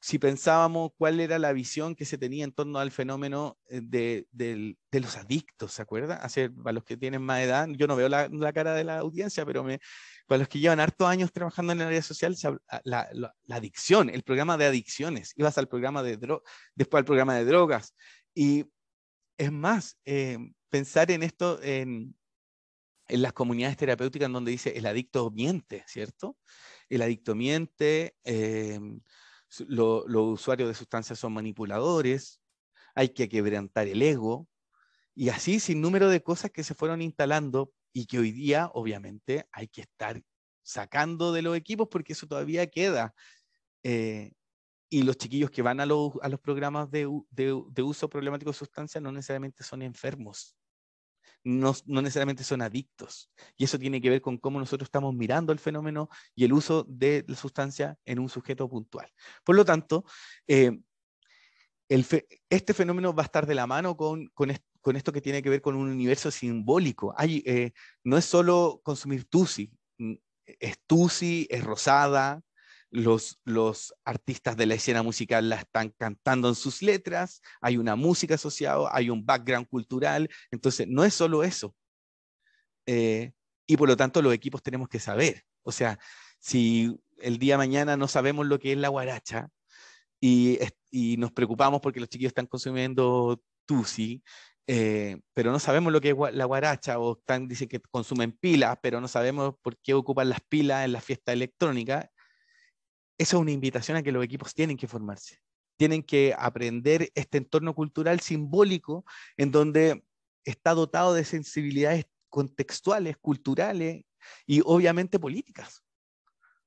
si pensábamos cuál era la visión que se tenía en torno al fenómeno de los adictos, ¿se acuerdan? Para los que tienen más edad, yo no veo la cara de la audiencia, pero para los que llevan hartos años trabajando en el área social, la adicción, el programa de adicciones, ibas al programa después al programa de drogas. Y es más, pensar en esto en las comunidades terapéuticas en donde dice el adicto miente, ¿cierto? El adicto miente, los usuarios de sustancias son manipuladores, hay que quebrantar el ego, y así sin número de cosas que se fueron instalando y que hoy día obviamente hay que estar sacando de los equipos porque eso todavía queda. Y los chiquillos que van a los programas de uso problemático de sustancias no necesariamente son enfermos, no necesariamente son adictos. Y eso tiene que ver con cómo nosotros estamos mirando el fenómeno y el uso de la sustancia en un sujeto puntual. Por lo tanto, este fenómeno va a estar de la mano con esto que tiene que ver con un universo simbólico. No es solo consumir Tusi, es Tusi, es Rosada. Los artistas de la escena musical la están cantando en sus letras, hay una música asociada, hay un background cultural, entonces no es solo eso. Y por lo tanto los equipos tenemos que saber. O sea, si el día de mañana no sabemos lo que es la guaracha y nos preocupamos porque los chiquillos están consumiendo Tusi, pero no sabemos lo que es la guaracha, o dicen que consumen pilas, pero no sabemos por qué ocupan las pilas en la fiesta electrónica. Eso es una invitación a que los equipos tienen que formarse, tienen que aprender este entorno cultural simbólico en donde está dotado de sensibilidades contextuales, culturales y obviamente políticas.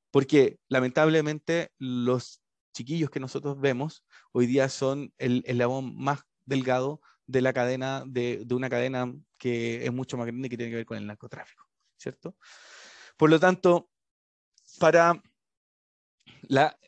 Porque lamentablemente los chiquillos que nosotros vemos hoy día son el eslabón más delgado de la cadena, de una cadena que es mucho más grande y que tiene que ver con el narcotráfico, ¿cierto? Por lo tanto,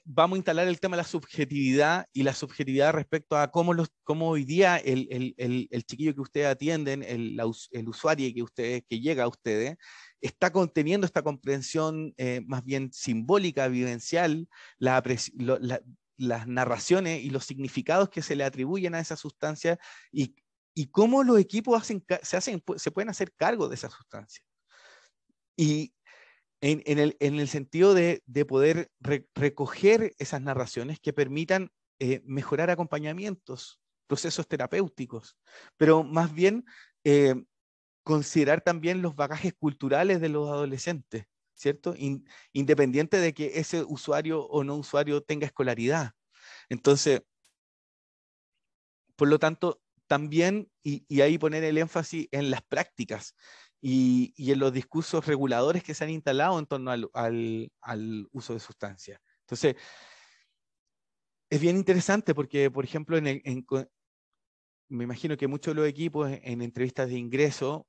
vamos a instalar el tema de la subjetividad y la subjetividad respecto a cómo hoy día el chiquillo que ustedes atienden, el usuario que llega a ustedes, está conteniendo esta comprensión más bien simbólica, vivencial, las narraciones y los significados que se le atribuyen a esa sustancia y cómo los equipos se pueden hacer cargo de esa sustancia. Y en el sentido de poder recoger esas narraciones que permitan mejorar acompañamientos, procesos terapéuticos, pero más bien considerar también los bagajes culturales de los adolescentes, ¿cierto? Independiente de que ese usuario o no usuario tenga escolaridad. Entonces, por lo tanto, también, y ahí poner el énfasis en las prácticas y en los discursos reguladores que se han instalado en torno al uso de sustancias. Entonces, es bien interesante porque, por ejemplo, me imagino que muchos de los equipos en entrevistas de ingreso,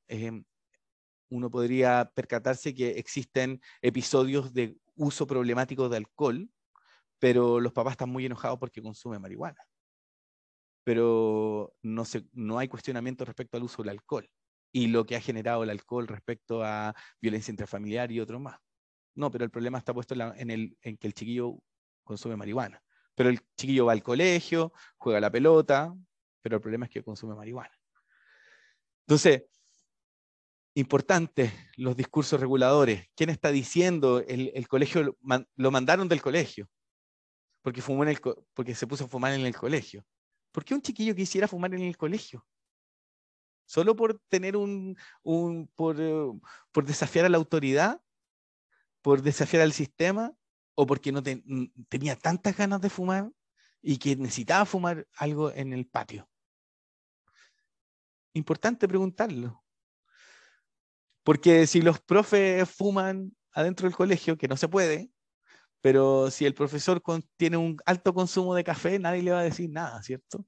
uno podría percatarse que existen episodios de uso problemático de alcohol, pero los papás están muy enojados porque consumen marihuana. Pero no hay cuestionamiento respecto al uso del alcohol y lo que ha generado el alcohol respecto a violencia intrafamiliar y otro más. No, pero el problema está puesto en que el chiquillo consume marihuana. Pero el chiquillo va al colegio, juega a la pelota, pero el problema es que consume marihuana. Entonces, importante, los discursos reguladores. ¿Quién está diciendo? El colegio lo mandaron del colegio porque porque se puso a fumar en el colegio. ¿Por qué un chiquillo quisiera fumar en el colegio? ¿Solo por tener por desafiar a la autoridad? ¿Por desafiar al sistema? ¿O porque no tenía tantas ganas de fumar y que necesitaba fumar algo en el patio? Importante preguntarlo. Porque si los profes fuman adentro del colegio, que no se puede, pero si el profesor tiene un alto consumo de café, nadie le va a decir nada, ¿cierto?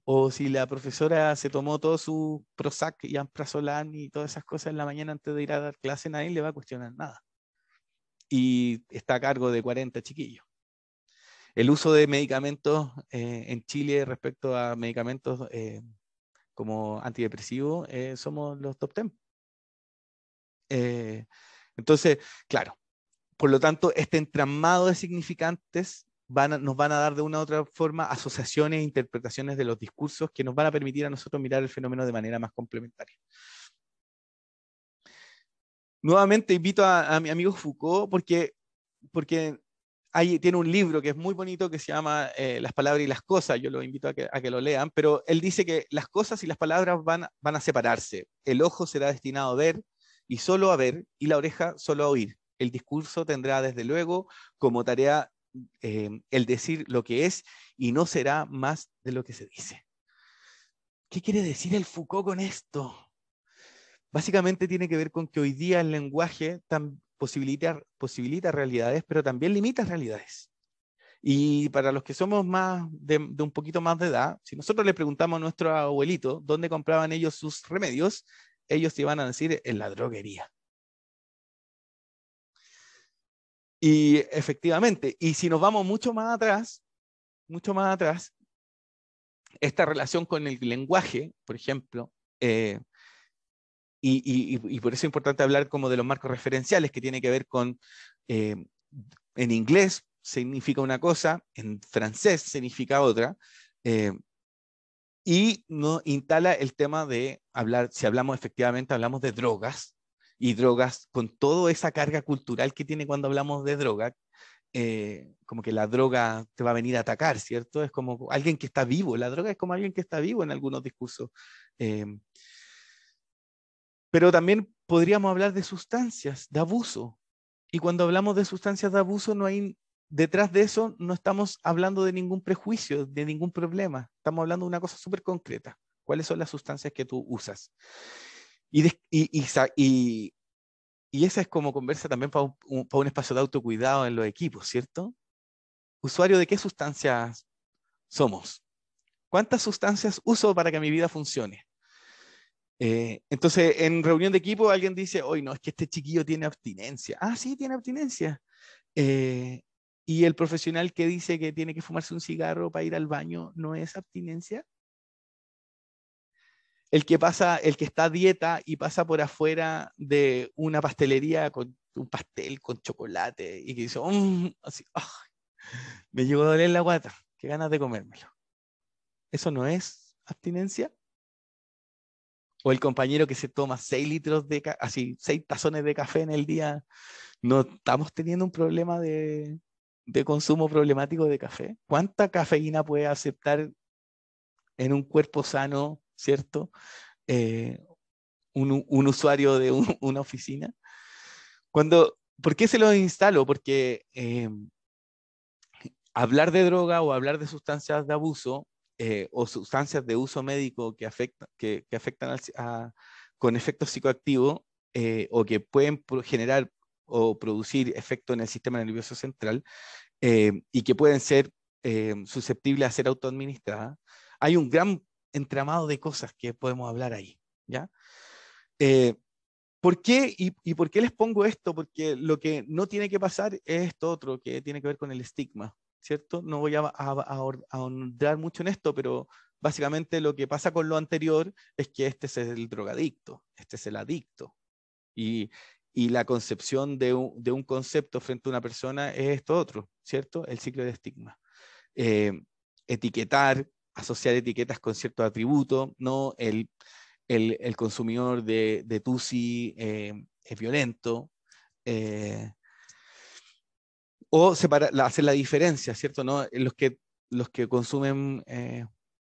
O si la profesora se tomó todo su Prozac y Alprazolam y todas esas cosas en la mañana antes de ir a dar clase, nadie le va a cuestionar nada. Y está a cargo de 40 chiquillos. El uso de medicamentos en Chile respecto a medicamentos como antidepresivos, somos los top 10. Entonces, claro, por lo tanto, este entramado de significantes nos van a dar de una u otra forma asociaciones e interpretaciones de los discursos que nos van a permitir a nosotros mirar el fenómeno de manera más complementaria. Nuevamente invito a mi amigo Foucault porque tiene un libro que es muy bonito que se llama Las palabras y las cosas. Yo los invito a que lo lean, pero él dice que las cosas y las palabras van a separarse. El ojo será destinado a ver y solo a ver, y la oreja solo a oír. El discurso tendrá desde luego como tarea el decir lo que es y no será más de lo que se dice. ¿Qué quiere decir el Foucault con esto? Básicamente tiene que ver con que hoy día el lenguaje posibilita realidades, pero también limita realidades. Y para los que somos más de un poquito más de edad, si nosotros le preguntamos a nuestro abuelito dónde compraban ellos sus remedios, ellos te iban a decir en la droguería. Y efectivamente, y si nos vamos mucho más atrás, esta relación con el lenguaje, por ejemplo, y por eso es importante hablar como de los marcos referenciales, que tiene que ver con, en inglés significa una cosa, en francés significa otra, y no instala el tema de hablar, si hablamos efectivamente, hablamos de drogas, y drogas con toda esa carga cultural que tiene cuando hablamos de droga, como que la droga te va a venir a atacar, ¿cierto? Es como alguien que está vivo, la droga es como alguien que está vivo en algunos discursos. Pero también podríamos hablar de sustancias, de abuso. Y cuando hablamos de sustancias de abuso, detrás de eso no estamos hablando de ningún prejuicio, de ningún problema. Estamos hablando de una cosa súper concreta. ¿Cuáles son las sustancias que tú usas? Y esa es como conversa también para un espacio de autocuidado en los equipos, ¿cierto? ¿Usuario de qué sustancias somos? ¿Cuántas sustancias uso para que mi vida funcione? Entonces, en reunión de equipo alguien dice, hoy no, es que este chiquillo tiene abstinencia. Ah, sí, tiene abstinencia. Y el profesional que dice que tiene que fumarse un cigarro para ir al baño, ¿no es abstinencia? El que está a dieta y pasa por afuera de una pastelería con un pastel con chocolate y que dice, así, me llegó a doler la guata, qué ganas de comérmelo. ¿Eso no es abstinencia? O el compañero que se toma 6 litros así 6 tazones de café en el día. ¿No estamos teniendo un problema de consumo problemático de café? ¿Cuánta cafeína puede aceptar en un cuerpo sano, ¿cierto? Un usuario de una oficina. ¿Por qué se lo instalo? Porque hablar de droga o hablar de sustancias de abuso o sustancias de uso médico que afectan con efectos psicoactivos o que pueden generar o producir efecto en el sistema nervioso central y que pueden ser susceptible a ser autoadministrada. Hay un gran entramado de cosas que podemos hablar ahí, ¿ya? ¿Por qué? ¿Y por qué les pongo esto? Porque lo que no tiene que pasar es esto otro, que tiene que ver con el estigma, ¿cierto? No voy a ahondar mucho en esto, pero básicamente lo que pasa con lo anterior es que este es el drogadicto, este es el adicto. Y la concepción de un concepto frente a una persona es esto otro, ¿cierto? El ciclo de estigma. Etiquetar, asociar etiquetas con ciertos atributos, ¿no? El consumidor de Tusi es violento, o hacer la diferencia, ¿cierto? ¿No? Los que consumen,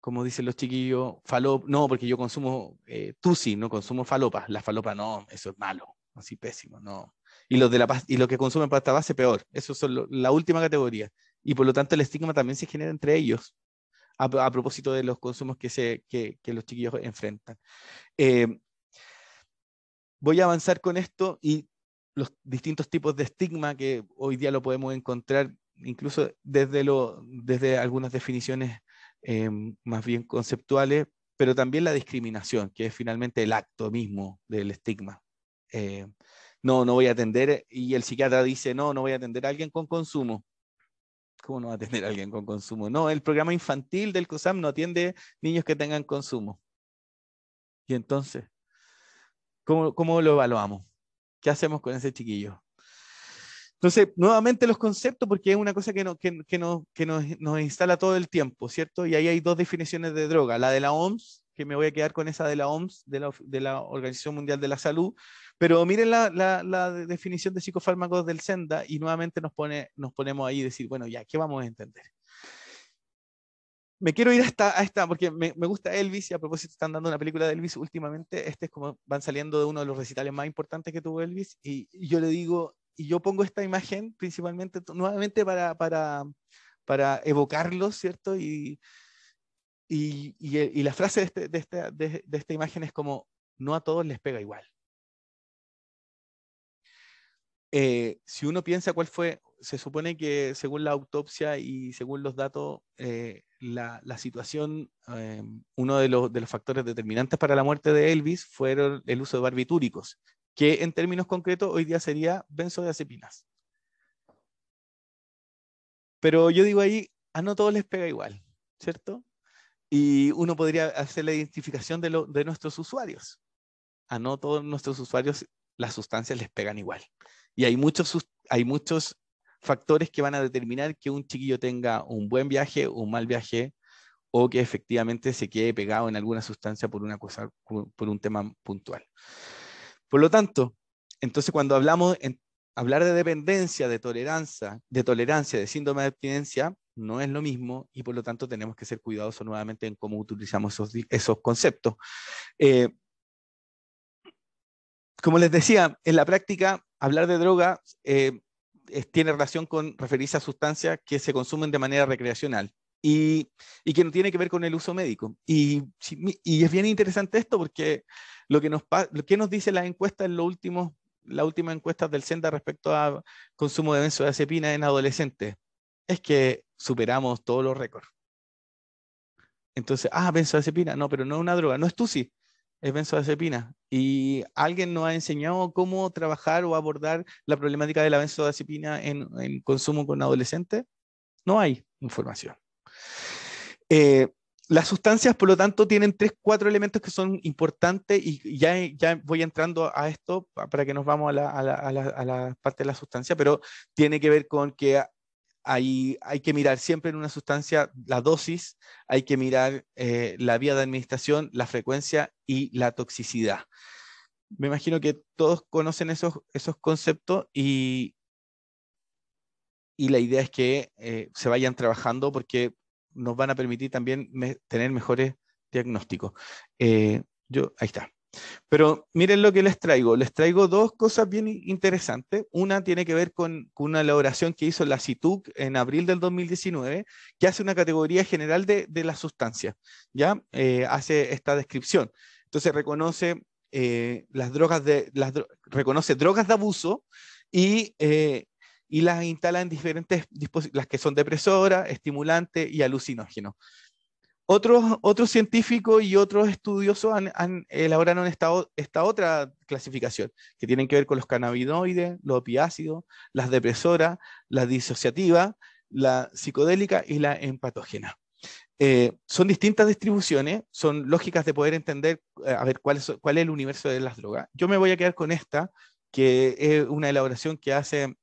como dicen los chiquillos, falopa, no, porque yo consumo Tusi, no consumo falopa, la falopa no, eso es malo, así pésimo, no. Y los que consumen pasta base, peor, eso son la última categoría. Y por lo tanto el estigma también se genera entre ellos, a propósito de los consumos que los chiquillos enfrentan. Voy a avanzar con esto y los distintos tipos de estigma que hoy día lo podemos encontrar incluso desde algunas definiciones más bien conceptuales, pero también la discriminación, que es finalmente el acto mismo del estigma. No voy a atender, y el psiquiatra dice, no voy a atender a alguien con consumo. ¿Cómo no va a atender a alguien con consumo? No, el programa infantil del COSAM no atiende niños que tengan consumo. Y entonces, ¿cómo lo evaluamos? ¿Qué hacemos con ese chiquillo? Entonces, nuevamente los conceptos, porque es una cosa que nos instala todo el tiempo, ¿cierto? Y ahí hay dos definiciones de droga. La de la OMS, que me voy a quedar con esa de la OMS, de la Organización Mundial de la Salud, pero miren la definición de psicofármacos del SENDA y nuevamente nos ponemos ahí y decir, bueno, ya, ¿qué vamos a entender? Me quiero ir a esta porque me gusta Elvis, y a propósito están dando una película de Elvis últimamente. Este es como van saliendo de uno de los recitales más importantes que tuvo Elvis, y yo le digo, y yo pongo esta imagen principalmente nuevamente para evocarlo, ¿cierto? Y la frase de esta imagen es como, no a todos les pega igual. Si uno piensa cuál fue, se supone que según la autopsia y según los datos, la situación, uno de los factores determinantes para la muerte de Elvis fueron el uso de barbitúricos, que en términos concretos hoy día sería benzodiazepinas. Pero yo digo ahí, a no todos les pega igual, ¿cierto? Y uno podría hacer la identificación de nuestros usuarios. A no todos nuestros usuarios las sustancias les pegan igual. Y hay muchos factores que van a determinar que un chiquillo tenga un buen viaje, un mal viaje, o que efectivamente se quede pegado en alguna sustancia por un tema puntual. Por lo tanto, entonces cuando hablar de dependencia, de tolerancia, de síndrome de abstinencia, no es lo mismo, y por lo tanto tenemos que ser cuidadosos nuevamente en cómo utilizamos esos conceptos. Como les decía, en la práctica, hablar de droga tiene relación con referirse a sustancias que se consumen de manera recreacional y que no tiene que ver con el uso médico. Y es bien interesante esto porque lo que nos dice la encuesta en la última encuesta del SENDA respecto a consumo de benzodiazepina en adolescentes es que superamos todos los récords. Entonces, benzodiazepina, no, pero no es una droga, no es Tusi, es benzodiazepina. ¿Y alguien nos ha enseñado cómo trabajar o abordar la problemática de la benzodiazepina en consumo con adolescentes? No hay información. Las sustancias, por lo tanto, tienen 3-4 elementos que son importantes, y ya voy entrando a esto para que nos vamos a la parte de la sustancia, pero tiene que ver con que hay que mirar siempre en una sustancia la dosis, hay que mirar la vía de administración, la frecuencia y la toxicidad. Me imagino que todos conocen esos conceptos y la idea es que se vayan trabajando porque nos van a permitir también tener mejores diagnósticos. Ahí está. Pero miren lo que les traigo. Les traigo dos cosas bien interesantes. Una tiene que ver con una elaboración que hizo la CITUC en abril del 2019, que hace una categoría general de las sustancias. ¿Ya? Hace esta descripción. Entonces reconoce reconoce drogas de abuso y y las instala en diferentes dispositivos, las que son depresoras, estimulantes y alucinógenos. Otros científicos y otros estudiosos elaboraron esta otra clasificación, que tienen que ver con los cannabinoides, los opiácidos, las depresoras, la disociativa, la psicodélica y la empatógena. Son distintas distribuciones, son lógicas de poder entender, a ver, cuál es el universo de las drogas. Yo me voy a quedar con esta, que es una elaboración que hace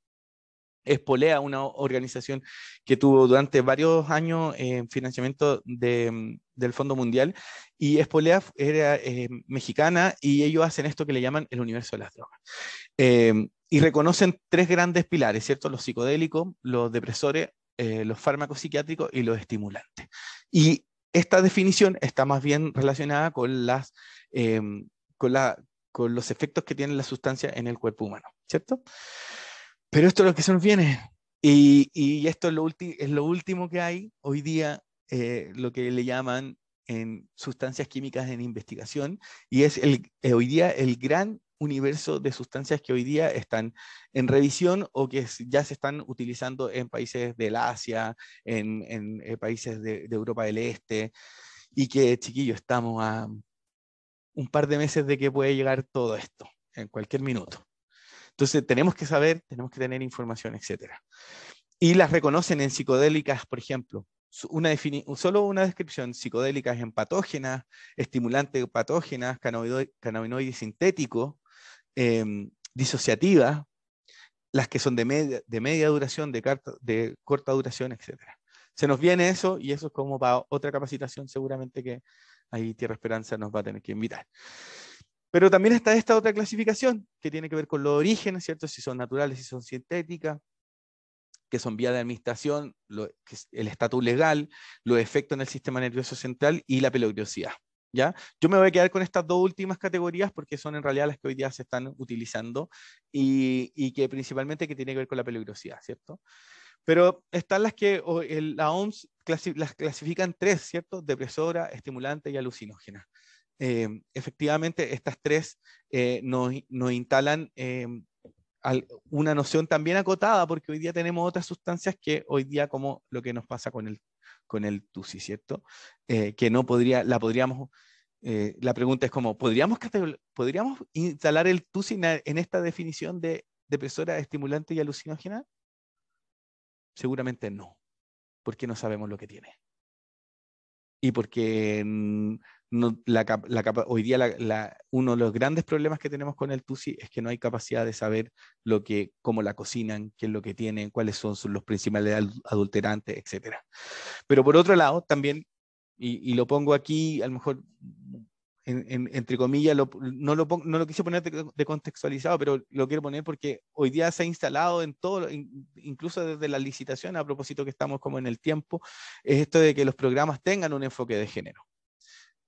Espolea, una organización que tuvo durante varios años financiamiento del Fondo Mundial, y Espolea era mexicana, y ellos hacen esto que le llaman el universo de las drogas. Y reconocen tres grandes pilares, ¿cierto? Los psicodélicos, los depresores, los fármacos psiquiátricos y los estimulantes. Y esta definición está más bien relacionada con con los efectos que tiene la sustancia en el cuerpo humano, ¿cierto? Pero esto es lo que se nos viene. Y esto es lo último que hay hoy día, lo que le llaman en sustancias químicas en investigación, y es hoy día el gran universo de sustancias que hoy día están en revisión o que ya se están utilizando en países del Asia, en países de Europa del Este, y que, chiquillos, estamos a un par de meses de que puede llegar todo esto, en cualquier minuto. Entonces tenemos que saber, tenemos que tener información, etc. Y las reconocen en psicodélicas, por ejemplo. Solo una descripción: psicodélicas empatógenas, estimulantes patógenas, cannabinoides sintéticos, disociativas, las que son de media duración, de corta duración, etc. Se nos viene eso, y eso es como para otra capacitación seguramente que ahí Tierra Esperanza nos va a tener que invitar. Pero también está esta otra clasificación que tiene que ver con los orígenes, ¿cierto? Si son naturales, si son sintéticas, que son vías de administración, el estatus legal, los efectos en el sistema nervioso central y la peligrosidad, ¿ya? Yo me voy a quedar con estas dos últimas categorías porque son en realidad las que hoy día se están utilizando y que principalmente que tiene que ver con la peligrosidad, ¿cierto? Pero están las que la OMS las clasifica en tres, ¿cierto? Depresora, estimulante y alucinógena. Efectivamente, estas tres nos instalan una noción también acotada, porque hoy día tenemos otras sustancias que hoy día, como lo que nos pasa con el TUSI, ¿cierto? Que no podríamos, la pregunta es como, ¿podríamos instalar el TUSI en esta definición de depresora, estimulante y alucinógena? Seguramente no, porque no sabemos lo que tiene. Y porque hoy día uno de los grandes problemas que tenemos con el TUSI es que no hay capacidad de saber cómo la cocinan, qué es lo que tienen, cuáles son los principales adulterantes, etc. Pero por otro lado, también, y lo pongo aquí, a lo mejor entre comillas, no lo quise poner de contextualizado, pero lo quiero poner porque hoy día se ha instalado en todo, incluso desde la licitación, a propósito que estamos como en el tiempo, es esto de que los programas tengan un enfoque de género.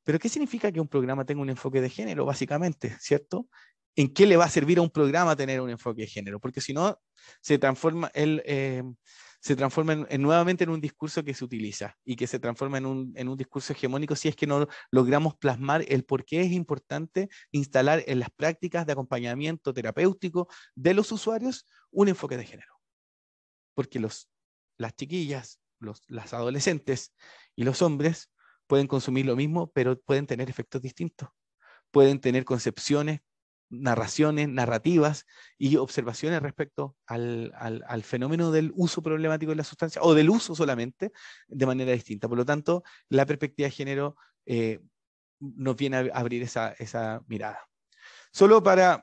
¿Pero qué significa que un programa tenga un enfoque de género, básicamente, ¿cierto? ¿En qué le va a servir a un programa tener un enfoque de género? Porque si no, se transforma nuevamente en un discurso que se utiliza y que se transforma en un discurso hegemónico si es que no logramos plasmar el por qué es importante instalar en las prácticas de acompañamiento terapéutico de los usuarios un enfoque de género. Porque las chiquillas, las adolescentes y los hombres pueden consumir lo mismo, pero pueden tener efectos distintos. Pueden tener concepciones, narraciones, narrativas y observaciones respecto al fenómeno del uso problemático de la sustancia o del uso solamente de manera distinta. Por lo tanto, la perspectiva de género nos viene a abrir esa mirada. Solo para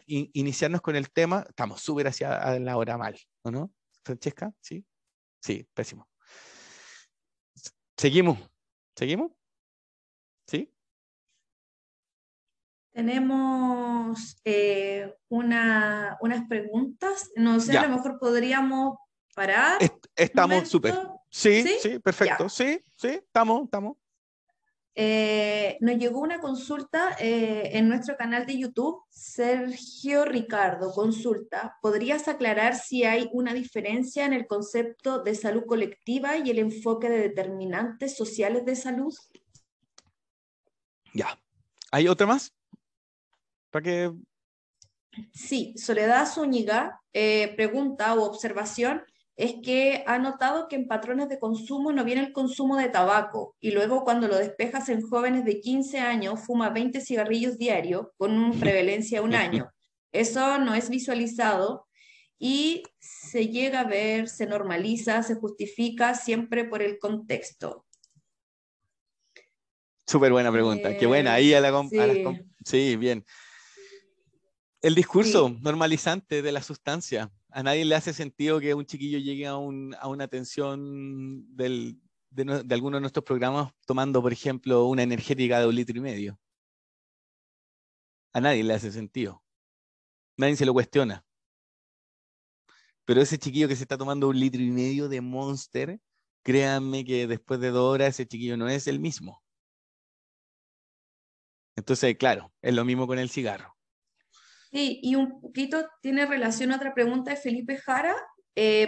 iniciarnos con el tema, estamos súper hacia la hora mal, ¿o no, Francesca? ¿Sí? Sí, pésimo. ¿Seguimos? ¿Sí? Tenemos unas preguntas. No sé, Ya. a lo mejor podríamos parar. Estamos súper. Sí, ¿Sí? sí, perfecto. Ya. Sí, estamos. Nos llegó una consulta en nuestro canal de YouTube. Sergio Ricardo consulta: ¿podrías aclarar si hay una diferencia en el concepto de salud colectiva y el enfoque de determinantes sociales de salud? Ya. ¿Hay otra más? Para que Sí, Soledad Zúñiga pregunta o observación es que ha notado que en patrones de consumo no viene el consumo de tabaco y luego cuando lo despejas en jóvenes de 15 años fuma 20 cigarrillos diarios con una prevalencia de un año. Eso no es visualizado y se llega a ver, se normaliza, se justifica siempre por el contexto. Súper buena pregunta, qué buena, ahí Sí, sí, bien. El discurso sí. normalizante de la sustancia. A nadie le hace sentido que un chiquillo llegue a una atención de alguno de nuestros programas tomando, por ejemplo, una energética de 1,5 litros. A nadie le hace sentido. Nadie se lo cuestiona. Pero ese chiquillo que se está tomando 1,5 litros de Monster, créanme que después de 2 horas ese chiquillo no es el mismo. Entonces, claro, es lo mismo con el cigarro. Sí, y un poquito tiene relación a otra pregunta de Felipe Jara.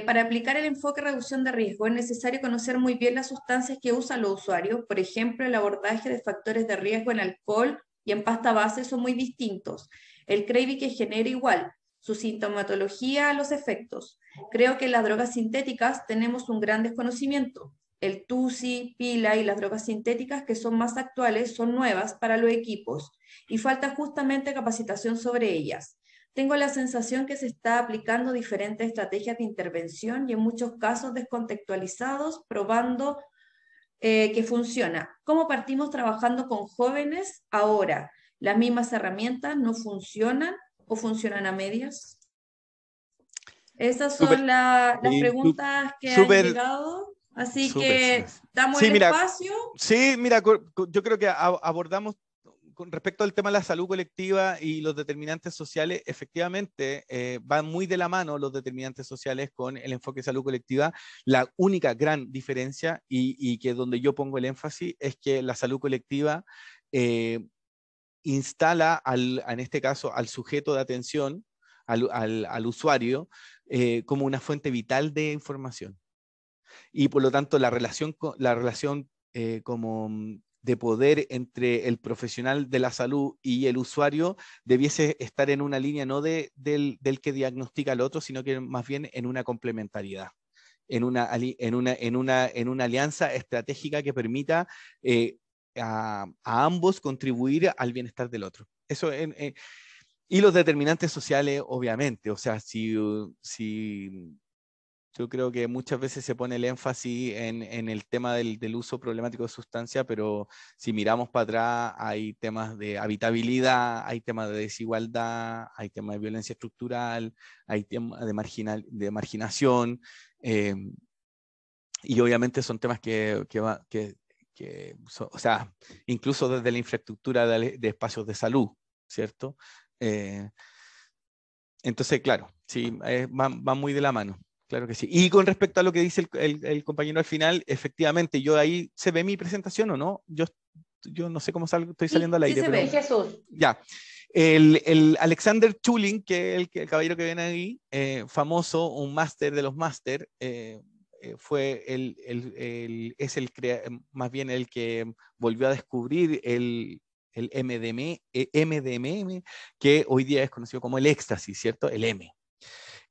Para aplicar el enfoque reducción de riesgo, es necesario conocer muy bien las sustancias que usan los usuarios. Por ejemplo, el abordaje de factores de riesgo en alcohol y en pasta base son muy distintos. El craving que genera igual, su sintomatología, los efectos. Creo que en las drogas sintéticas tenemos un gran desconocimiento. El TUSI, pila y las drogas sintéticas que son más actuales son nuevas para los equipos y falta justamente capacitación sobre ellas. Tengo la sensación que se está aplicando diferentes estrategias de intervención y en muchos casos descontextualizados, probando que funciona. ¿Cómo partimos trabajando con jóvenes ahora? ¿Las mismas herramientas no funcionan o funcionan a medias? Esas Súper, son las sí, preguntas que han súper, llegado, así súper. que damos Sí, el mira, espacio. sí, mira, yo creo que abordamos con respecto al tema de la salud colectiva y los determinantes sociales, efectivamente, van muy de la mano los determinantes sociales con el enfoque de salud colectiva. La única gran diferencia, y que donde yo pongo el énfasis, es que la salud colectiva instala, en este caso, al sujeto de atención, al usuario, como una fuente vital de información. Y por lo tanto, la relación como de poder entre el profesional de la salud y el usuario debiese estar en una línea no del que diagnostica al otro, sino que más bien en una complementariedad, en una alianza estratégica que permita a ambos contribuir al bienestar del otro. Eso y los determinantes sociales, obviamente, o sea, si yo creo que muchas veces se pone el énfasis en el tema del uso problemático de sustancia, pero si miramos para atrás, hay temas de habitabilidad, hay temas de desigualdad, hay temas de violencia estructural, hay temas de marginación, y obviamente son temas o sea, incluso desde la infraestructura de espacios de salud, ¿cierto? Entonces, claro, sí, va muy de la mano. Claro que sí. Y con respecto a lo que dice el compañero al final, efectivamente, yo ahí, ¿se ve mi presentación o no? Yo no sé cómo estoy saliendo Sí, al sí aire, se pero Sí, ve. Jesús. ya. El Alexander Chulin, que es el caballero que ven ahí, famoso, un máster de los máster, fue más bien el que volvió a descubrir el MDMA, que hoy día es conocido como el éxtasis, ¿cierto? El M.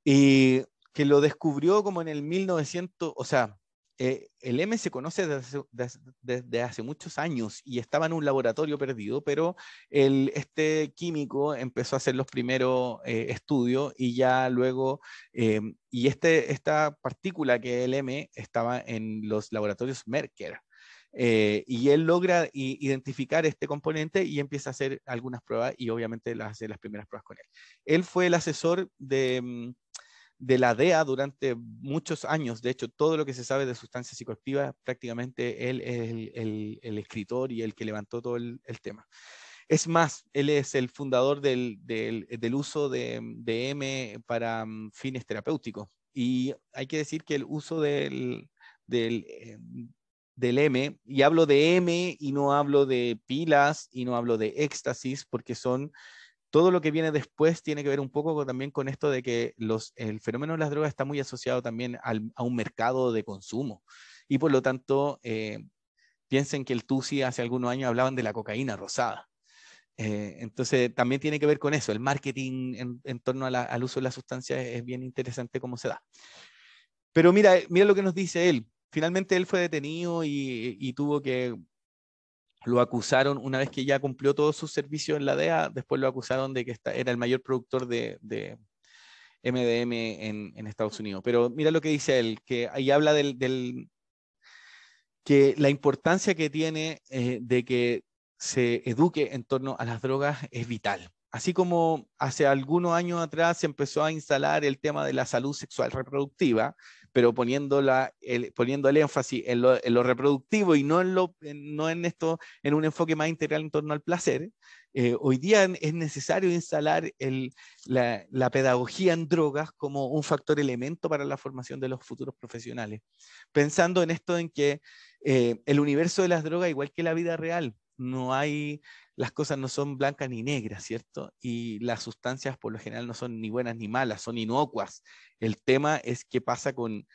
Y que lo descubrió como en el 1900, o sea, el M se conoce desde hace muchos años y estaba en un laboratorio perdido, pero este químico empezó a hacer los primeros estudios y ya luego, y esta partícula que es el M estaba en los laboratorios Mercker. Y él logra identificar este componente y empieza a hacer algunas pruebas y obviamente hace las primeras pruebas con él. Él fue el asesor de la DEA durante muchos años. De hecho, todo lo que se sabe de sustancias psicoactivas, prácticamente él es el escritor y el que levantó todo el tema. Es más, él es el fundador del uso de M para fines terapéuticos. Y hay que decir que el uso del M, y hablo de M y no hablo de pilas y no hablo de éxtasis, porque todo lo que viene después tiene que ver un poco también con esto de que el fenómeno de las drogas está muy asociado también a un mercado de consumo. Y por lo tanto, piensen que el TUSI hace algunos años hablaban de la cocaína rosada. Entonces también tiene que ver con eso, el marketing en torno al uso de la sustancia es bien interesante cómo se da. Pero mira lo que nos dice él. Finalmente él fue detenido y tuvo que, lo acusaron, una vez que ya cumplió todos sus servicios en la DEA, después lo acusaron de que era el mayor productor de MDM en Estados Unidos. Pero mira lo que dice él, que ahí habla que la importancia que tiene de que se eduque en torno a las drogas es vital. Así como hace algunos años atrás se empezó a instalar el tema de la salud sexual reproductiva, pero poniendo el énfasis en lo reproductivo y no en un enfoque más integral en torno al placer, hoy día es necesario instalar la pedagogía en drogas como un factor elemento para la formación de los futuros profesionales. Pensando en esto, en que el universo de las drogas, igual que la vida real, las cosas no son blancas ni negras, ¿cierto? Y las sustancias por lo general no son ni buenas ni malas, son inocuas. El tema es qué pasa con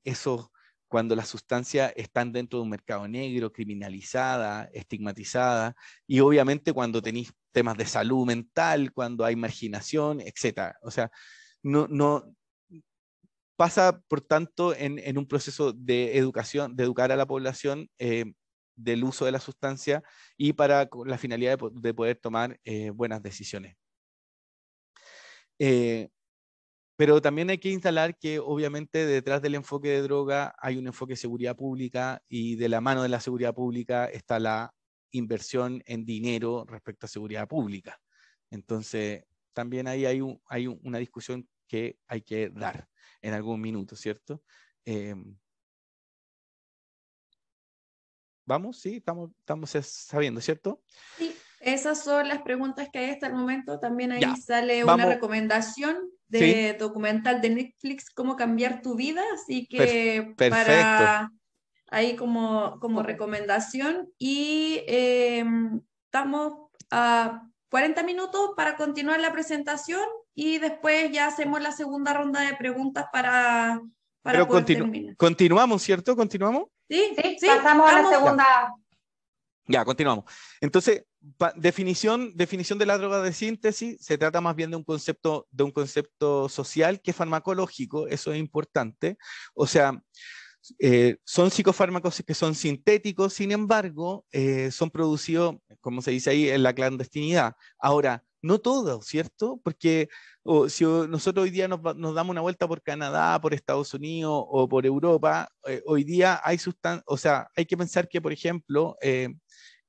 esos, cuando las sustancias están dentro de un mercado negro, criminalizada, estigmatizada, y obviamente cuando tenéis temas de salud mental, cuando hay marginación, etc. O sea, no pasa, por tanto, en un proceso de educación, de educar a la población del uso de la sustancia y para la finalidad de poder tomar buenas decisiones. Pero también hay que instalar que obviamente detrás del enfoque de droga hay un enfoque de seguridad pública y de la mano de la seguridad pública está la inversión en dinero respecto a seguridad pública. Entonces, también ahí hay una discusión que hay que dar en algún minuto, ¿cierto? ¿Vamos? Sí, estamos sabiendo, ¿cierto? Sí, esas son las preguntas que hay hasta el momento. También ahí Ya, sale una vamos. recomendación Sí, de documental de Netflix, Cómo cambiar tu vida, así que perfecto. para ahí como Súper. recomendación. Y estamos a 40 minutos para continuar la presentación y después ya hacemos la segunda ronda de preguntas para Pero poder terminar. continuamos, ¿cierto? ¿Continuamos? Sí, Sí, sí, pasamos a la estamos. segunda. Ya, continuamos. Entonces, definición de la droga de síntesis, se trata más bien de un concepto social que farmacológico, eso es importante. O sea, son psicofármacos que son sintéticos, sin embargo, son producidos, como se dice ahí, en la clandestinidad. Ahora, no todo, ¿cierto? Porque si nosotros hoy día nos damos una vuelta por Canadá, por Estados Unidos o por Europa, hoy día hay o sea, hay que pensar que, por ejemplo,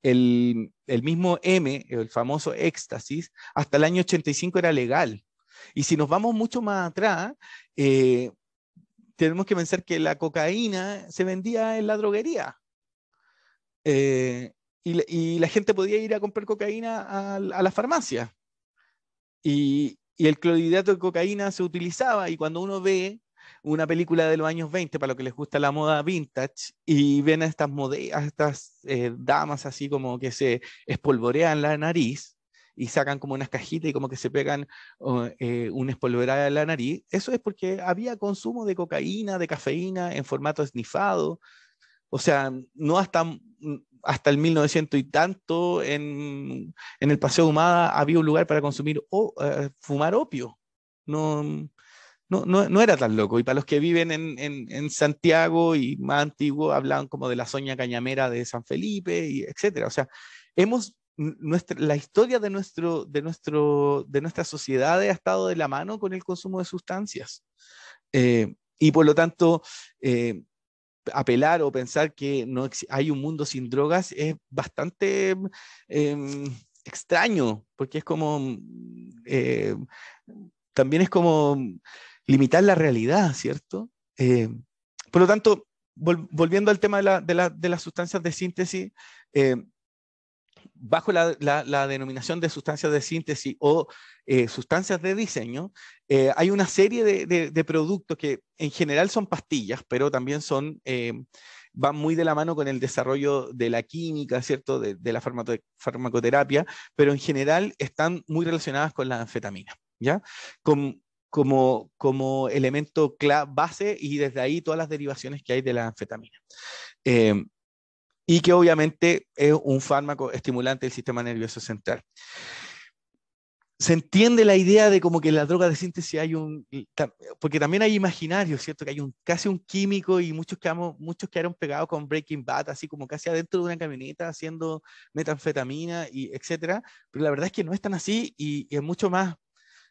el mismo M, el famoso éxtasis, hasta el año 85 era legal. Y si nos vamos mucho más atrás, tenemos que pensar que la cocaína se vendía en la droguería. Y la gente podía ir a comprar cocaína a la farmacia. Y el clorhidrato de cocaína se utilizaba, y cuando uno ve una película de los años 20, para los que les gusta la moda vintage, y ven a estas damas así como que se espolvorean la nariz, y sacan como unas cajitas y como que se pegan una espolvoreada en la nariz, eso es porque había consumo de cocaína, de cafeína en formato esnifado. O sea, no hasta el 1900 y tanto en el Paseo Humada había un lugar para consumir fumar opio. No, no era tan loco. Y para los que viven en Santiago y más antiguo, hablaban como de la Soña Cañamera de San Felipe, y etcétera. O sea, la historia de nuestra sociedad ha estado de la mano con el consumo de sustancias. Y por lo tanto, apelar o pensar que no hay un mundo sin drogas es bastante extraño, porque es como también es como limitar la realidad, ¿cierto? Por lo tanto, volviendo al tema de las sustancias de síntesis, bajo la denominación de sustancias de síntesis o sustancias de diseño, hay una serie de productos que en general son pastillas, pero también van muy de la mano con el desarrollo de la química, ¿cierto? De la farmacoterapia, pero en general están muy relacionadas con la anfetamina, ¿ya? Como elemento base, y desde ahí todas las derivaciones que hay de la anfetamina. y que obviamente es un fármaco estimulante del sistema nervioso central. Se entiende la idea de como que en la droga de síntesis hay porque también hay imaginario, ¿cierto? Que hay casi un químico y muchos quedaron pegados con Breaking Bad, así como casi adentro de una camioneta haciendo metanfetamina y etcétera, pero la verdad es que no es tan así y es mucho más,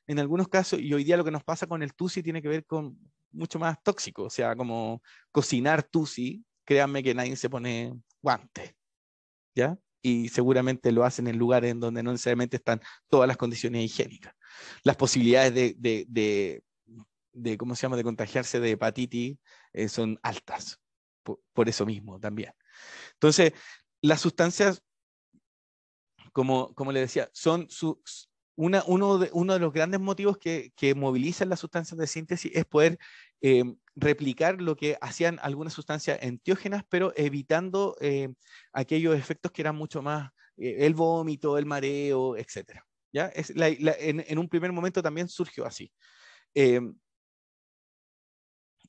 en algunos casos, y hoy día lo que nos pasa con el TUSI tiene que ver con mucho más tóxico, o sea, como cocinar TUSI, créanme que nadie se pone guantes, ¿ya? Y seguramente lo hacen en lugares en donde no necesariamente están todas las condiciones higiénicas. Las posibilidades de ¿cómo se llama?, de contagiarse de hepatitis son altas, por eso mismo también. Entonces, las sustancias, como le decía, son uno de los grandes motivos que movilizan las sustancias de síntesis es poder replicar lo que hacían algunas sustancias enteógenas, pero evitando aquellos efectos que eran mucho más el vómito, el mareo, etc. ¿Ya? En un primer momento también surgió así.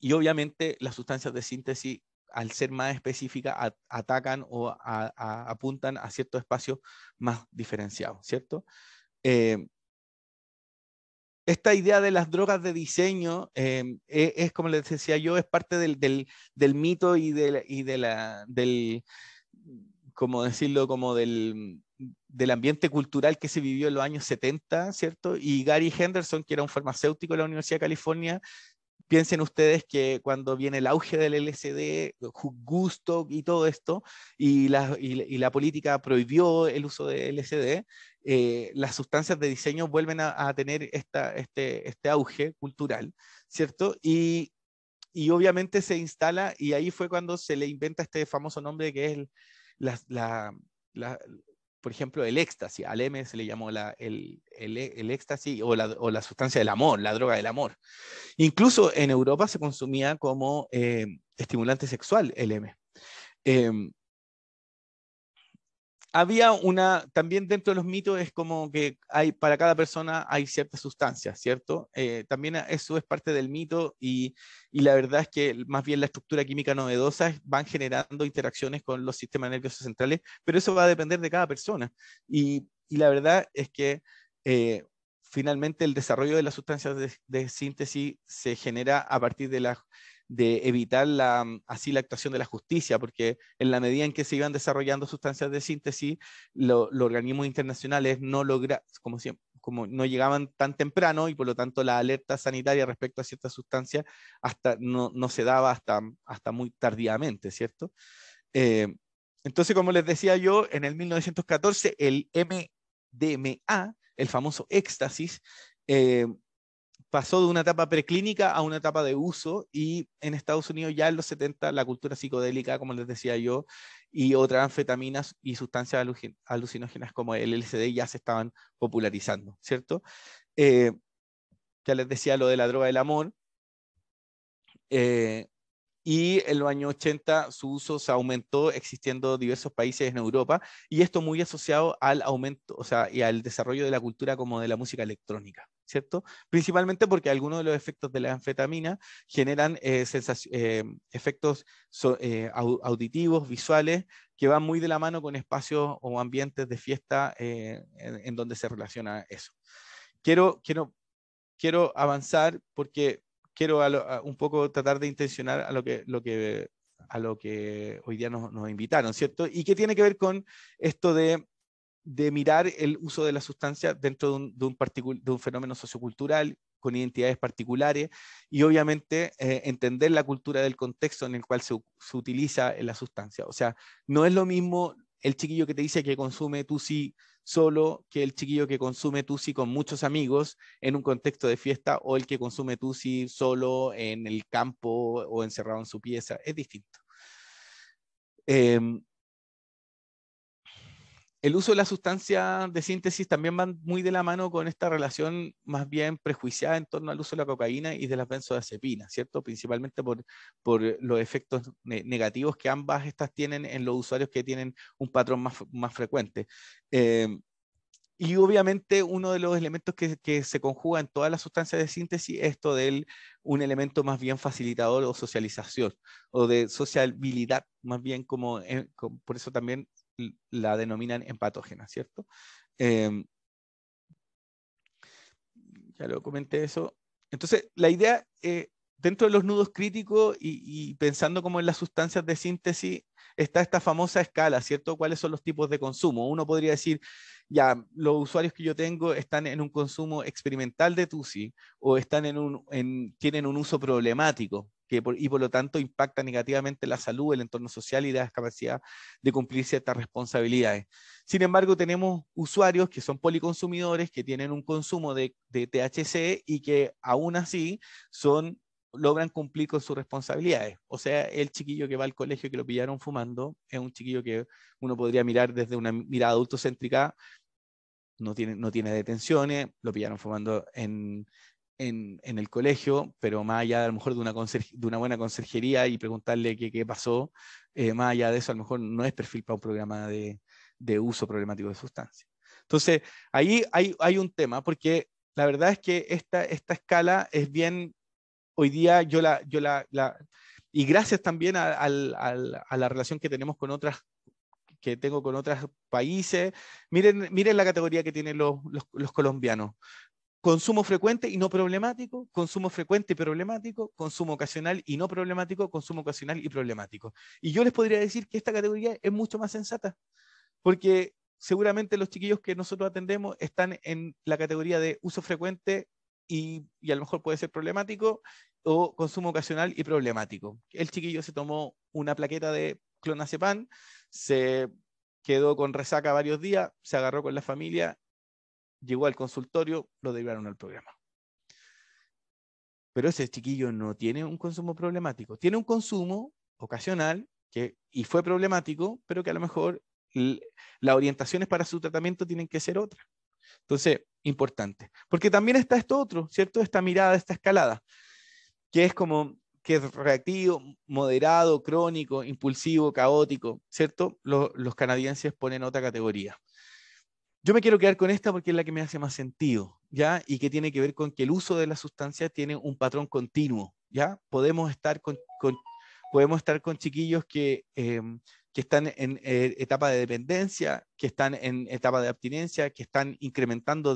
Y obviamente las sustancias de síntesis, al ser más específicas, atacan o apuntan a ciertos espacios más diferenciados, ¿cierto? Esta idea de las drogas de diseño es, como les decía yo, es parte del mito y del, como decirlo, como del ambiente cultural que se vivió en los años 70, ¿cierto? Y Gary Henderson, que era un farmacéutico de la Universidad de California, piensen ustedes que cuando viene el auge del LSD, Gusto y todo esto, y la política prohibió el uso de LSD, las sustancias de diseño vuelven a tener este auge cultural, ¿cierto? Y obviamente se instala, y ahí fue cuando se le inventa este famoso nombre que es por ejemplo, el éxtasis. Al M se le llamó el éxtasis o la sustancia del amor, la droga del amor. Incluso en Europa se consumía como estimulante sexual el M. Había también dentro de los mitos es como que para cada persona hay ciertas sustancias, ¿cierto? También eso es parte del mito y la verdad es que más bien la estructura química novedosa van generando interacciones con los sistemas nerviosos centrales, pero eso va a depender de cada persona. Y la verdad es que finalmente el desarrollo de las sustancias de síntesis se genera a partir de evitar así la actuación de la justicia, porque en la medida en que se iban desarrollando sustancias de síntesis, los organismos internacionales como no llegaban tan temprano y por lo tanto la alerta sanitaria respecto a ciertas sustancias no se daba hasta muy tardíamente, ¿cierto? Entonces, como les decía yo, en el 1914 el MDMA, el famoso éxtasis, pasó de una etapa preclínica a una etapa de uso, y en Estados Unidos ya en los 70 la cultura psicodélica, como les decía yo, y otras anfetaminas y sustancias alucinógenas como el LSD ya se estaban popularizando, ¿cierto? Ya les decía lo de la droga del amor, y en los años 80 su uso se aumentó, existiendo diversos países en Europa, y esto muy asociado al aumento, o sea, y al desarrollo de la cultura como de la música electrónica, ¿cierto? Principalmente porque algunos de los efectos de la anfetamina generan efectos auditivos, visuales, que van muy de la mano con espacios o ambientes de fiesta en donde se relaciona eso. Quiero avanzar porque quiero un poco tratar de intencionar a lo que hoy día nos invitaron, ¿cierto? Y que tiene que ver con esto de mirar el uso de la sustancia dentro de un fenómeno sociocultural, con identidades particulares, y obviamente entender la cultura del contexto en el cual se utiliza la sustancia. O sea, no es lo mismo el chiquillo que te dice que consume Tusi solo que el chiquillo que consume Tusi con muchos amigos en un contexto de fiesta, o el que consume Tusi solo en el campo o encerrado en su pieza. Es distinto. El uso de la sustancia de síntesis también va muy de la mano con esta relación más bien prejuiciada en torno al uso de la cocaína y de las benzodiazepinas, ¿cierto? Principalmente por los efectos negativos que ambas estas tienen en los usuarios que tienen un patrón más frecuente. Y obviamente uno de los elementos que se conjuga en todas las sustancias de síntesis es esto de un elemento más bien facilitador o socialización, o de sociabilidad, más bien por eso también la denominan empatógena, ¿cierto? Ya lo comenté eso. Entonces, la idea, dentro de los nudos críticos y pensando como en las sustancias de síntesis, está esta famosa escala, ¿cierto? ¿Cuáles son los tipos de consumo? Uno podría decir, ya, los usuarios que yo tengo están en un consumo experimental de TUSI o tienen un uso problemático y por lo tanto impacta negativamente la salud, el entorno social y la capacidad de cumplir ciertas responsabilidades. Sin embargo, tenemos usuarios que son policonsumidores, que tienen un consumo de THC y que aún así logran cumplir con sus responsabilidades. O sea, el chiquillo que va al colegio que lo pillaron fumando es un chiquillo que uno podría mirar desde una mirada adultocéntrica, no tiene detenciones, lo pillaron fumando en el colegio, pero más allá a lo mejor de una buena conserjería y preguntarle qué pasó, más allá de eso a lo mejor no es perfil para un programa de uso problemático de sustancias. Entonces, ahí hay un tema, porque la verdad es que esta escala es bien, hoy día y gracias también a la relación que tenemos que tengo con otros países, miren la categoría que tienen los colombianos. Consumo frecuente y no problemático, consumo frecuente y problemático, consumo ocasional y no problemático, consumo ocasional y problemático. Y yo les podría decir que esta categoría es mucho más sensata, porque seguramente los chiquillos que nosotros atendemos están en la categoría de uso frecuente y a lo mejor puede ser problemático, o consumo ocasional y problemático. El chiquillo se tomó una plaqueta de clonazepam, se quedó con resaca varios días, se agarró con la familia, llegó al consultorio, lo derivaron al programa. Pero ese chiquillo no tiene un consumo problemático, tiene un consumo ocasional y fue problemático, pero que a lo mejor las orientaciones para su tratamiento tienen que ser otras. Entonces, importante. Porque también está esto otro, ¿cierto? Esta mirada, esta escalada, que es como que es reactivo, moderado, crónico, impulsivo, caótico, ¿cierto? Los canadienses ponen otra categoría. Yo me quiero quedar con esta porque es la que me hace más sentido, ¿ya? Y que tiene que ver con que el uso de la sustancia tiene un patrón continuo, ¿ya? Podemos estar con chiquillos que están en etapa de dependencia, que están en etapa de abstinencia, que están incrementando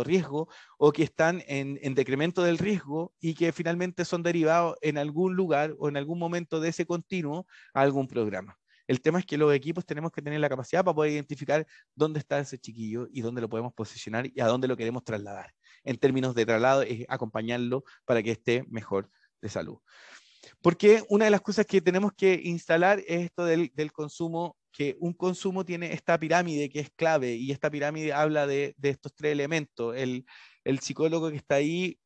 riesgo o que están en decremento del riesgo y que finalmente son derivados en algún lugar o en algún momento de ese continuo a algún programa. El tema es que los equipos tenemos que tener la capacidad para poder identificar dónde está ese chiquillo y dónde lo podemos posicionar y a dónde lo queremos trasladar. En términos de traslado, es acompañarlo para que esté mejor de salud. Porque una de las cosas que tenemos que instalar es esto del consumo, que un consumo tiene esta pirámide que es clave, y esta pirámide habla de estos tres elementos. El psicólogo que está ahí,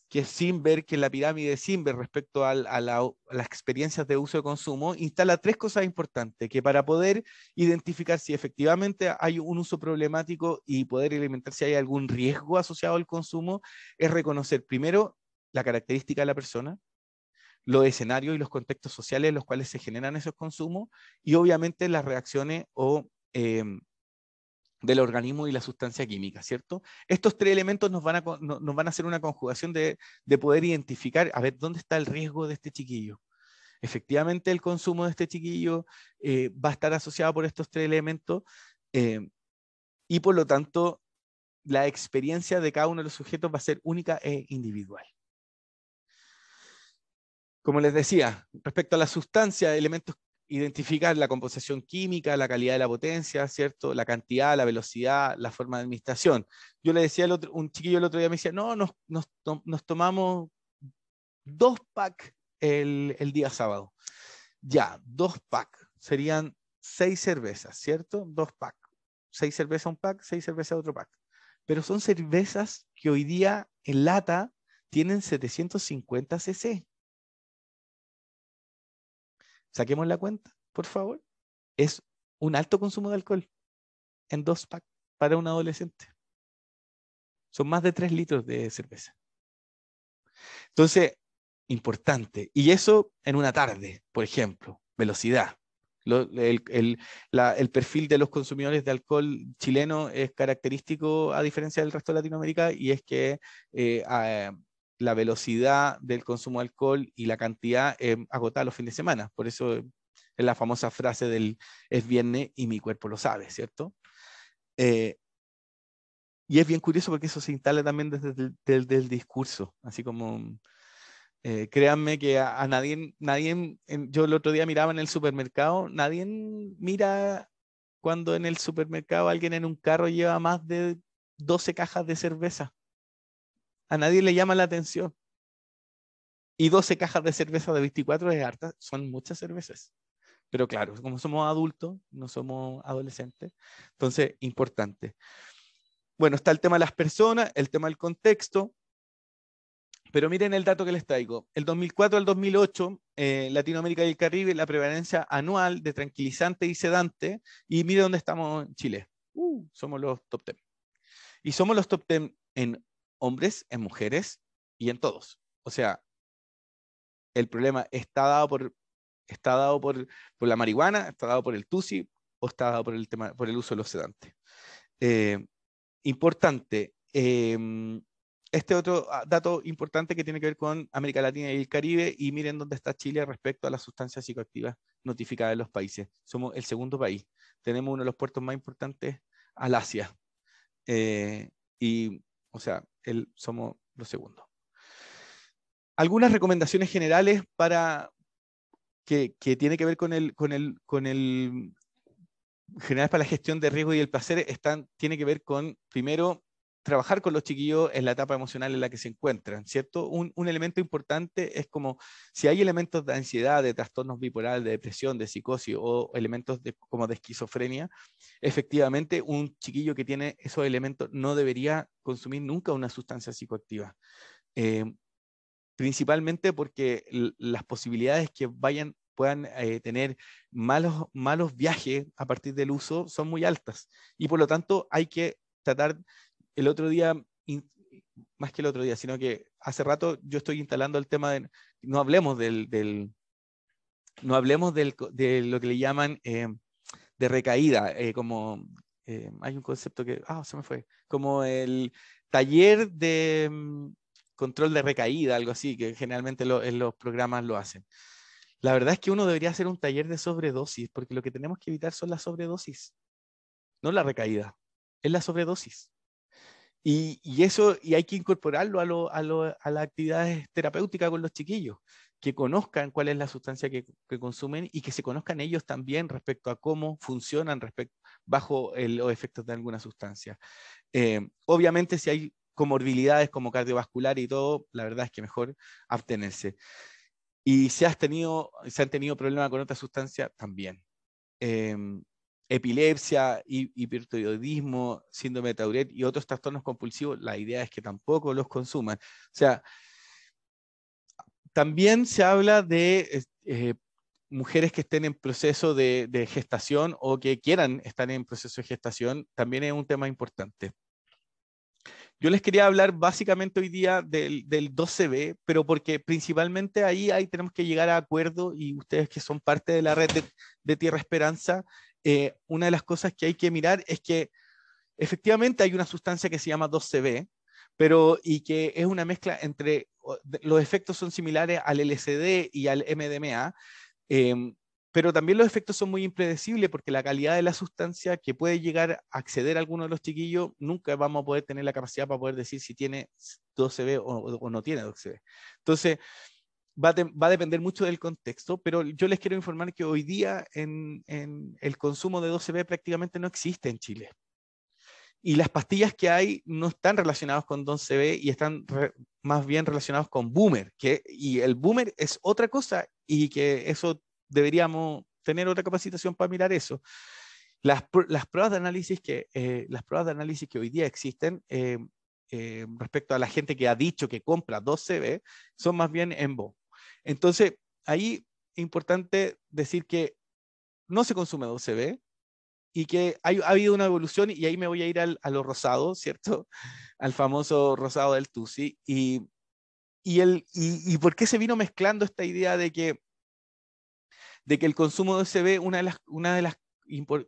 que es Simberg, que es la pirámide de Simberg respecto a las experiencias de uso y consumo, instala tres cosas importantes, que para poder identificar si efectivamente hay un uso problemático y poder alimentar si hay algún riesgo asociado al consumo, es reconocer primero la característica de la persona, los escenarios y los contextos sociales en los cuales se generan esos consumos y obviamente las reacciones del organismo y la sustancia química, ¿cierto? Estos tres elementos nos van a hacer una conjugación de poder identificar, a ver, ¿dónde está el riesgo de este chiquillo? Efectivamente, el consumo de este chiquillo va a estar asociado por estos tres elementos y por lo tanto la experiencia de cada uno de los sujetos va a ser única e individual. Como les decía, respecto a la sustancia, elementos, identificar la composición química, la calidad de la potencia, ¿cierto? La cantidad, la velocidad, la forma de administración. Yo le decía un chiquillo el otro día, me decía, no, nos tomamos 2 packs el día sábado. Ya, 2 packs. Serían 6 cervezas, ¿cierto? 2 packs. 6 cervezas un pack, 6 cervezas otro pack. Pero son cervezas que hoy día en lata tienen 750 cc. Saquemos la cuenta, por favor. Es un alto consumo de alcohol en 2 packs para un adolescente. Son más de 3 litros de cerveza. Entonces, importante. Y eso en una tarde, por ejemplo, velocidad. El perfil de los consumidores de alcohol chileno es característico a diferencia del resto de Latinoamérica, y es que la velocidad del consumo de alcohol y la cantidad agotada los fines de semana. Por eso es la famosa frase del es viernes y mi cuerpo lo sabe, ¿cierto? Y es bien curioso porque eso se instala también desde el discurso, así como... créanme que a nadie, yo el otro día miraba en el supermercado, nadie mira cuando en el supermercado alguien en un carro lleva más de 12 cajas de cerveza. A nadie le llama la atención. Y 12 cajas de cerveza de 24 es harta, son muchas cervezas. Pero claro, como somos adultos, no somos adolescentes, entonces importante. Bueno, está el tema de las personas, el tema del contexto. Pero miren el dato que les traigo. El 2004 al 2008, Latinoamérica y el Caribe, la prevalencia anual de tranquilizante y sedante, y mire dónde estamos en Chile. Somos los top 10. Y somos los top 10 en hombres, en mujeres y en todos. O sea, el problema está dado por la marihuana, está dado por el TUSI, o está dado por el uso de los sedantes. Importante. Este otro dato importante que tiene que ver con América Latina y el Caribe, y miren dónde está Chile respecto a las sustancias psicoactivas notificadas en los países. Somos el segundo país. Tenemos uno de los puertos más importantes al Asia. O sea, somos los segundos. Algunas recomendaciones generales que tiene que ver con generales para la gestión de riesgo y el placer tiene que ver con, primero, trabajar con los chiquillos en la etapa emocional en la que se encuentran, ¿cierto? Un elemento importante es como si hay elementos de ansiedad, de trastornos bipolares, de depresión, de psicosis o elementos como de esquizofrenia, efectivamente un chiquillo que tiene esos elementos no debería consumir nunca una sustancia psicoactiva. Principalmente porque las posibilidades que puedan tener malos viajes a partir del uso son muy altas, y por lo tanto hay que tratar. El otro día, más que el otro día, sino que hace rato yo estoy instalando el tema de, no hablemos de lo que le llaman de recaída, hay un concepto que, se me fue, como el taller de control de recaída, algo así, que generalmente en los programas lo hacen. La verdad es que uno debería hacer un taller de sobredosis, porque lo que tenemos que evitar son las sobredosis, no la recaída, es la sobredosis. Y hay que incorporarlo a las actividades terapéuticas con los chiquillos, que conozcan cuál es la sustancia que consumen y que se conozcan ellos también respecto a cómo funcionan bajo los efectos de alguna sustancia. Obviamente, si hay comorbilidades como cardiovascular y todo, la verdad es que mejor abstenerse. Y si se han tenido problemas con otra sustancia, también. Epilepsia, hipertiroidismo, síndrome de Tourette y otros trastornos compulsivos, la idea es que tampoco los consuman. O sea, también se habla de mujeres que estén en proceso de gestación o que quieran estar en proceso de gestación, también es un tema importante. Yo les quería hablar básicamente hoy día del 2CB, pero porque principalmente ahí tenemos que llegar a acuerdo, y ustedes que son parte de la red de Tierra Esperanza, una de las cosas que hay que mirar es que efectivamente hay una sustancia que se llama 2CB, y que es una mezcla entre, los efectos son similares al LSD y al MDMA, pero también los efectos son muy impredecibles porque la calidad de la sustancia que puede llegar a acceder a alguno de los chiquillos, nunca vamos a poder tener la capacidad para poder decir si tiene 2CB o no tiene 2CB. Entonces, va a depender mucho del contexto, pero yo les quiero informar que hoy día en el consumo de 2CB prácticamente no existe en Chile. Y las pastillas que hay no están relacionadas con 2CB y están más bien relacionados con Boomer, y el Boomer es otra cosa, y que eso deberíamos tener otra capacitación para mirar eso. Las pruebas de análisis que hoy día existen respecto a la gente que ha dicho que compra 2CB son más bien en VO. Entonces, ahí es importante decir que no se consume 2CB y que ha habido una evolución, y ahí me voy a ir a lo rosado, ¿cierto? Al famoso rosado del TUSI. ¿Y por qué se vino mezclando esta idea de que de que el consumo de OCB, una de las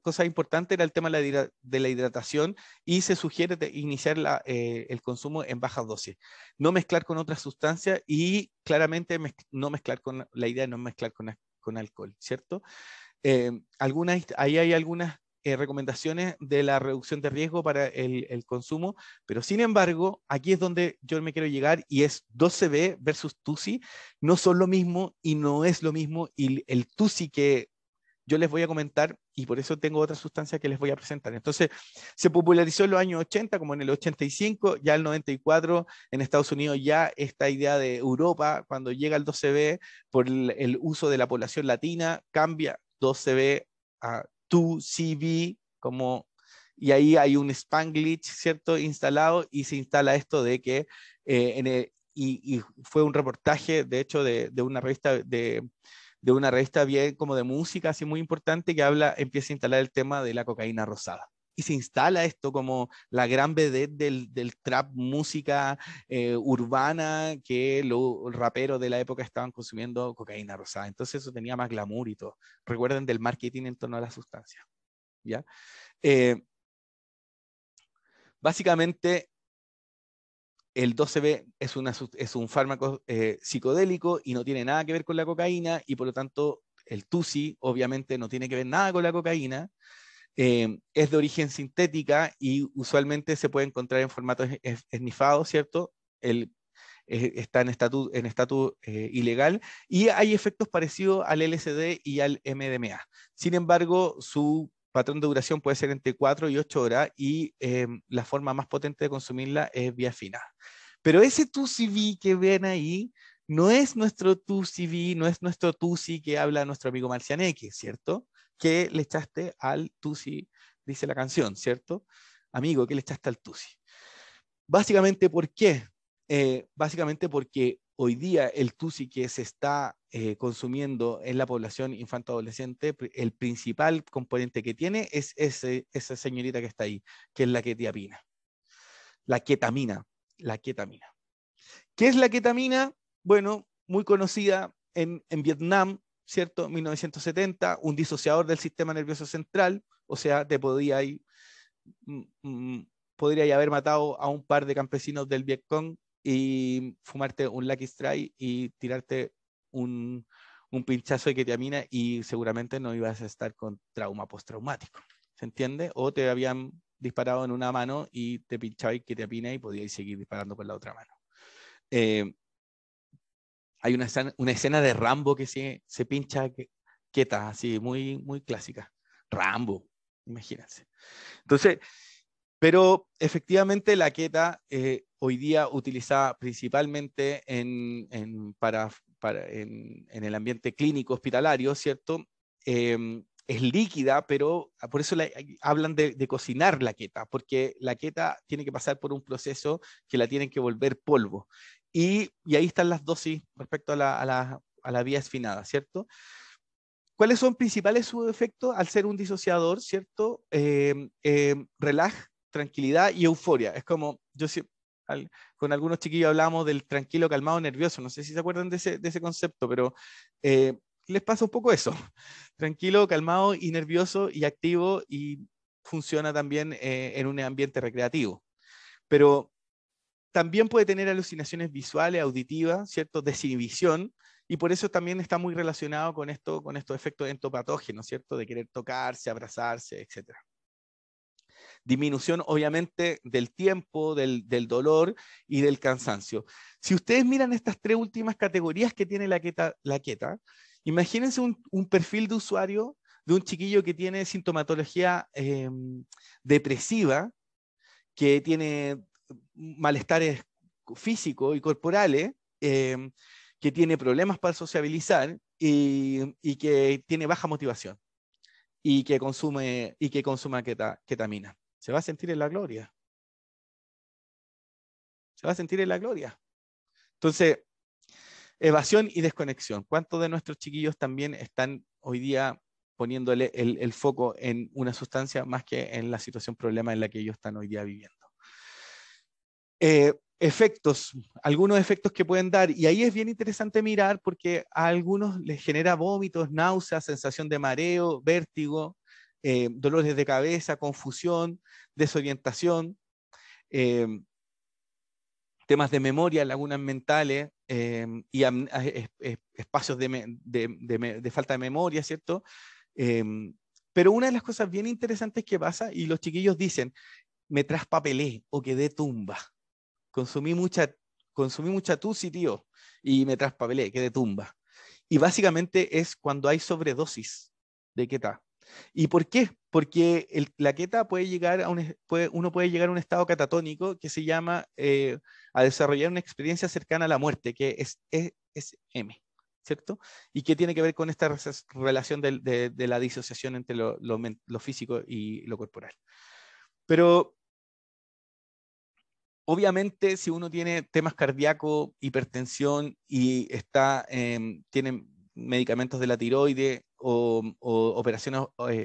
cosas importantes era el tema de la hidratación, y se sugiere iniciar el consumo en bajas dosis. No mezclar con otras sustancias y claramente no mezclar la idea de no mezclar con alcohol, ¿cierto? Ahí hay algunas recomendaciones de la reducción de riesgo para el consumo, pero sin embargo, aquí es donde yo me quiero llegar, y es 2CB versus TUSI, no son lo mismo y no es lo mismo, y el TUSI que yo les voy a comentar, y por eso tengo otra sustancia que les voy a presentar. Entonces, se popularizó en los años 80, como en el 85, ya el 94, en Estados Unidos ya esta idea de Europa, cuando llega el 2CB, por el uso de la población latina, cambia 2CB a 2CB, y ahí hay un Spanglish, ¿cierto?, instalado, y se instala esto de que, y fue un reportaje, de hecho, de una revista bien como de música, así muy importante, que empieza a instalar el tema de la cocaína rosada. Y se instala esto como la gran vedette del trap, música urbana, que los raperos de la época estaban consumiendo cocaína rosada. Entonces eso tenía más glamour y todo. Recuerden del marketing en torno a la sustancia, ¿ya? Básicamente, el 2CB es un fármaco psicodélico y no tiene nada que ver con la cocaína, y por lo tanto el TUSI obviamente no tiene que ver nada con la cocaína. Es de origen sintética y usualmente se puede encontrar en formato esnifado, ¿cierto? Está en estatus ilegal, y hay efectos parecidos al LSD y al MDMA. Sin embargo, su patrón de duración puede ser entre 4 y 8 horas, y la forma más potente de consumirla es vía fina. Pero ese 2CB que ven ahí no es nuestro 2CB, no es nuestro TUSI que habla nuestro amigo Marcianeque, ¿cierto? ¿Qué le echaste al TUSI? Dice la canción, ¿cierto? Amigo, ¿qué le echaste al TUSI? Básicamente, ¿por qué? Básicamente porque hoy día el TUSI que se está consumiendo en la población infanto-adolescente, el principal componente que tiene es esa señorita que está ahí, que es la quetiapina. La ketamina. ¿Qué es la ketamina? Bueno, muy conocida en Vietnam, ¿cierto? 1970, un disociador del sistema nervioso central, o sea, podría haber matado a un par de campesinos del Vietcong y fumarte un Lucky Strike y tirarte un pinchazo de ketamina, y seguramente no ibas a estar con trauma postraumático, ¿se entiende? O te habían disparado en una mano y te pinchabas ketamina y podías seguir disparando con la otra mano. Hay una escena de Rambo que se pincha queta, así, muy, muy clásica. Rambo, imagínense. Entonces, pero efectivamente la queta hoy día utilizada principalmente en el ambiente clínico hospitalario, ¿cierto? Es líquida, pero por eso hablan de cocinar la queta, porque la queta tiene que pasar por un proceso que la tienen que volver polvo. Y ahí están las dosis respecto a la vía esfinada, ¿cierto? ¿Cuáles son principales sus efectos al ser un disociador, ¿cierto? Relaj, tranquilidad y euforia. Es como, con algunos chiquillos hablamos del tranquilo, calmado, nervioso. No sé si se acuerdan de ese concepto, pero les pasa un poco eso. Tranquilo, calmado y nervioso y activo, y funciona también en un ambiente recreativo. Pero también puede tener alucinaciones visuales, auditivas, ¿cierto? Desinhibición, y por eso también está muy relacionado con estos efectos entopatógenos, ¿cierto? De querer tocarse, abrazarse, etc. Disminución, obviamente, del tiempo, del dolor y del cansancio. Si ustedes miran estas tres últimas categorías que tiene la queta, imagínense un perfil de usuario de un chiquillo que tiene sintomatología depresiva, que tiene malestares físicos y corporales, que tiene problemas para sociabilizar y que tiene baja motivación y que consume ketamina. Se va a sentir en la gloria. Se va a sentir en la gloria. Entonces, evasión y desconexión. ¿Cuántos de nuestros chiquillos también están hoy día poniéndole el foco en una sustancia más que en la situación problema en la que ellos están hoy día viviendo? efectos, algunos efectos que pueden dar, y ahí es bien interesante mirar porque a algunos les genera vómitos, náuseas, sensación de mareo, vértigo, dolores de cabeza, confusión, desorientación, temas de memoria, lagunas mentales y espacios de falta de memoria, ¿cierto? Pero una de las cosas bien interesantes que pasa, y los chiquillos dicen, me traspapelé o quedé tumba. Consumí mucha tusi, tío, y me traspapelé, quedé tumba. Y básicamente es cuando hay sobredosis de keta. ¿Y por qué? Porque la keta puede llegar a uno puede llegar a un estado catatónico que se llama a desarrollar una experiencia cercana a la muerte, que es ESM, ¿cierto? Y que tiene que ver con esta relación de la disociación entre lo físico y lo corporal. Pero obviamente, si uno tiene temas cardíacos, hipertensión y tiene medicamentos de la tiroide o operaciones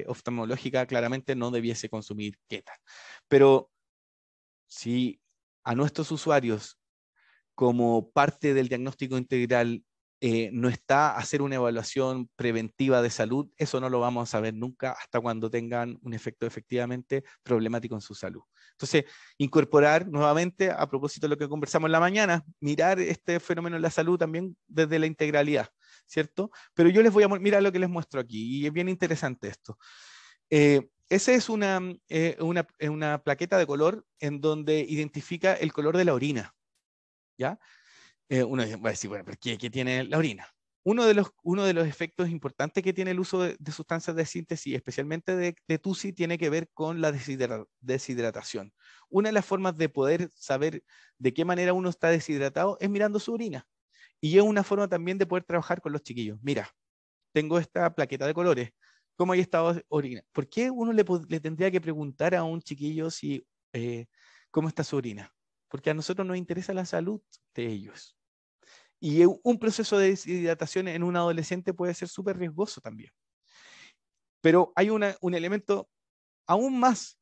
oftalmológicas, claramente no debiese consumir keta. Pero si a nuestros usuarios, como parte del diagnóstico integral, no está hacer una evaluación preventiva de salud, eso no lo vamos a saber nunca hasta cuando tengan un efecto efectivamente problemático en su salud. Entonces, incorporar nuevamente, a propósito de lo que conversamos en la mañana, mirar este fenómeno en la salud también desde la integralidad, ¿cierto? Pero yo les voy a mirar lo que les muestro aquí, y es bien interesante esto. Esa es una plaqueta de color en donde identifica el color de la orina, ¿ya? Uno va a decir, bueno, ¿pero qué tiene la orina? Uno de los efectos importantes que tiene el uso de sustancias de síntesis, especialmente de TUSI, tiene que ver con la deshidratación. Una de las formas de poder saber de qué manera uno está deshidratado es mirando su orina. Y es una forma también de poder trabajar con los chiquillos. Mira, tengo esta plaqueta de colores. ¿Cómo hay estado de orina? ¿Por qué uno le tendría que preguntar a un chiquillo cómo está su orina? Porque a nosotros nos interesa la salud de ellos. Y un proceso de deshidratación en un adolescente puede ser súper riesgoso también. Pero hay un elemento aún más,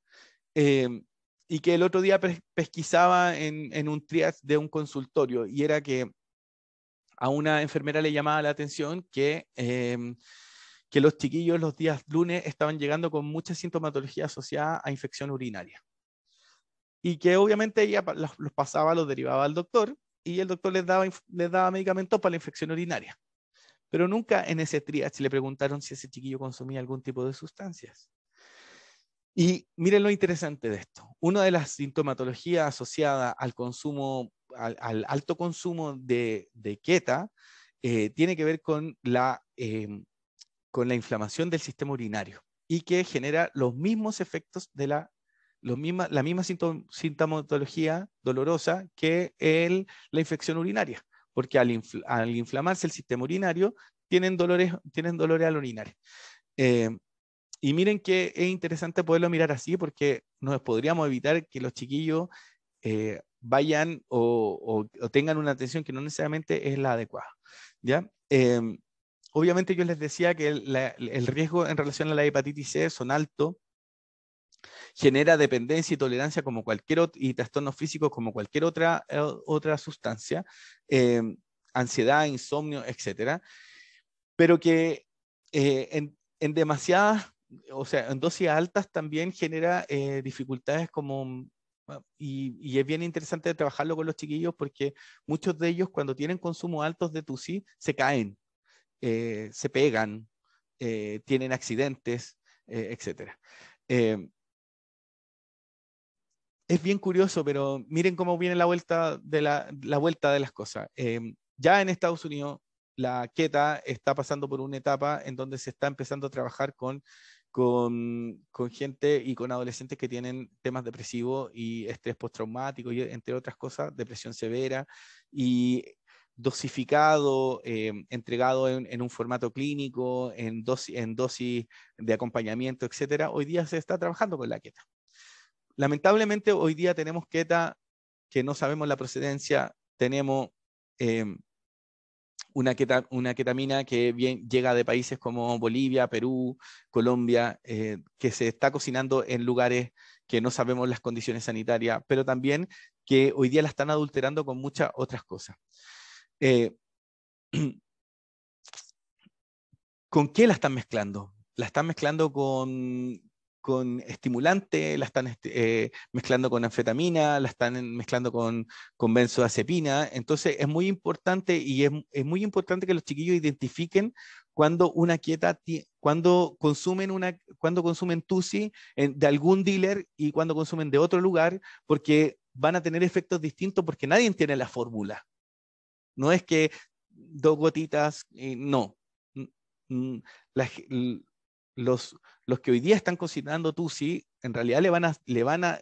y que el otro día pesquisaba en un triage de un consultorio, y era que a una enfermera le llamaba la atención que los chiquillos los días lunes estaban llegando con mucha sintomatología asociada a infección urinaria. Y que obviamente ella los pasaba, los derivaba al doctor, y el doctor les daba medicamentos para la infección urinaria. Pero nunca en ese triage le preguntaron si ese chiquillo consumía algún tipo de sustancias. Y miren lo interesante de esto. Una de las sintomatologías asociadas al consumo, al alto consumo de keta, tiene que ver con la inflamación del sistema urinario, y que genera los mismos efectos de la misma sintomatología dolorosa que la infección urinaria, porque al inflamarse el sistema urinario tienen dolores al orinar. Y miren que es interesante poderlo mirar así, porque nos podríamos evitar que los chiquillos vayan o tengan una atención que no necesariamente es la adecuada, ¿ya? Obviamente yo les decía que el riesgo en relación a la hepatitis C son altos, genera dependencia y tolerancia como y trastornos físicos como cualquier otra sustancia, ansiedad, insomnio, etcétera, pero que en demasiadas, o sea, en dosis altas también genera dificultades y es bien interesante trabajarlo con los chiquillos, porque muchos de ellos, cuando tienen consumos altos de TUSI, se caen, se pegan, tienen accidentes, etcétera. Es bien curioso, pero miren cómo viene la vuelta de las cosas. Ya en Estados Unidos, la keta está pasando por una etapa en donde se está empezando a trabajar con gente y con adolescentes que tienen temas depresivos y estrés postraumático, y entre otras cosas, depresión severa, y dosificado, entregado en un formato clínico, en dosis de acompañamiento, etcétera. Hoy día se está trabajando con la keta. Lamentablemente hoy día tenemos keta que no sabemos la procedencia, tenemos una ketamina que llega de países como Bolivia, Perú, Colombia, que se está cocinando en lugares que no sabemos las condiciones sanitarias, pero también que hoy día la están adulterando con muchas otras cosas. ¿Con qué la están mezclando? La están mezclando con estimulante, la están mezclando con anfetamina, la están mezclando con benzodiazepina. Entonces es muy importante, y es muy importante que los chiquillos identifiquen cuando cuando consumen TUSI de algún dealer y cuando consumen de otro lugar, porque van a tener efectos distintos, porque nadie tiene la fórmula. No es que 2 gotitas, no. Los que hoy día están considerando TUSI, en realidad le van a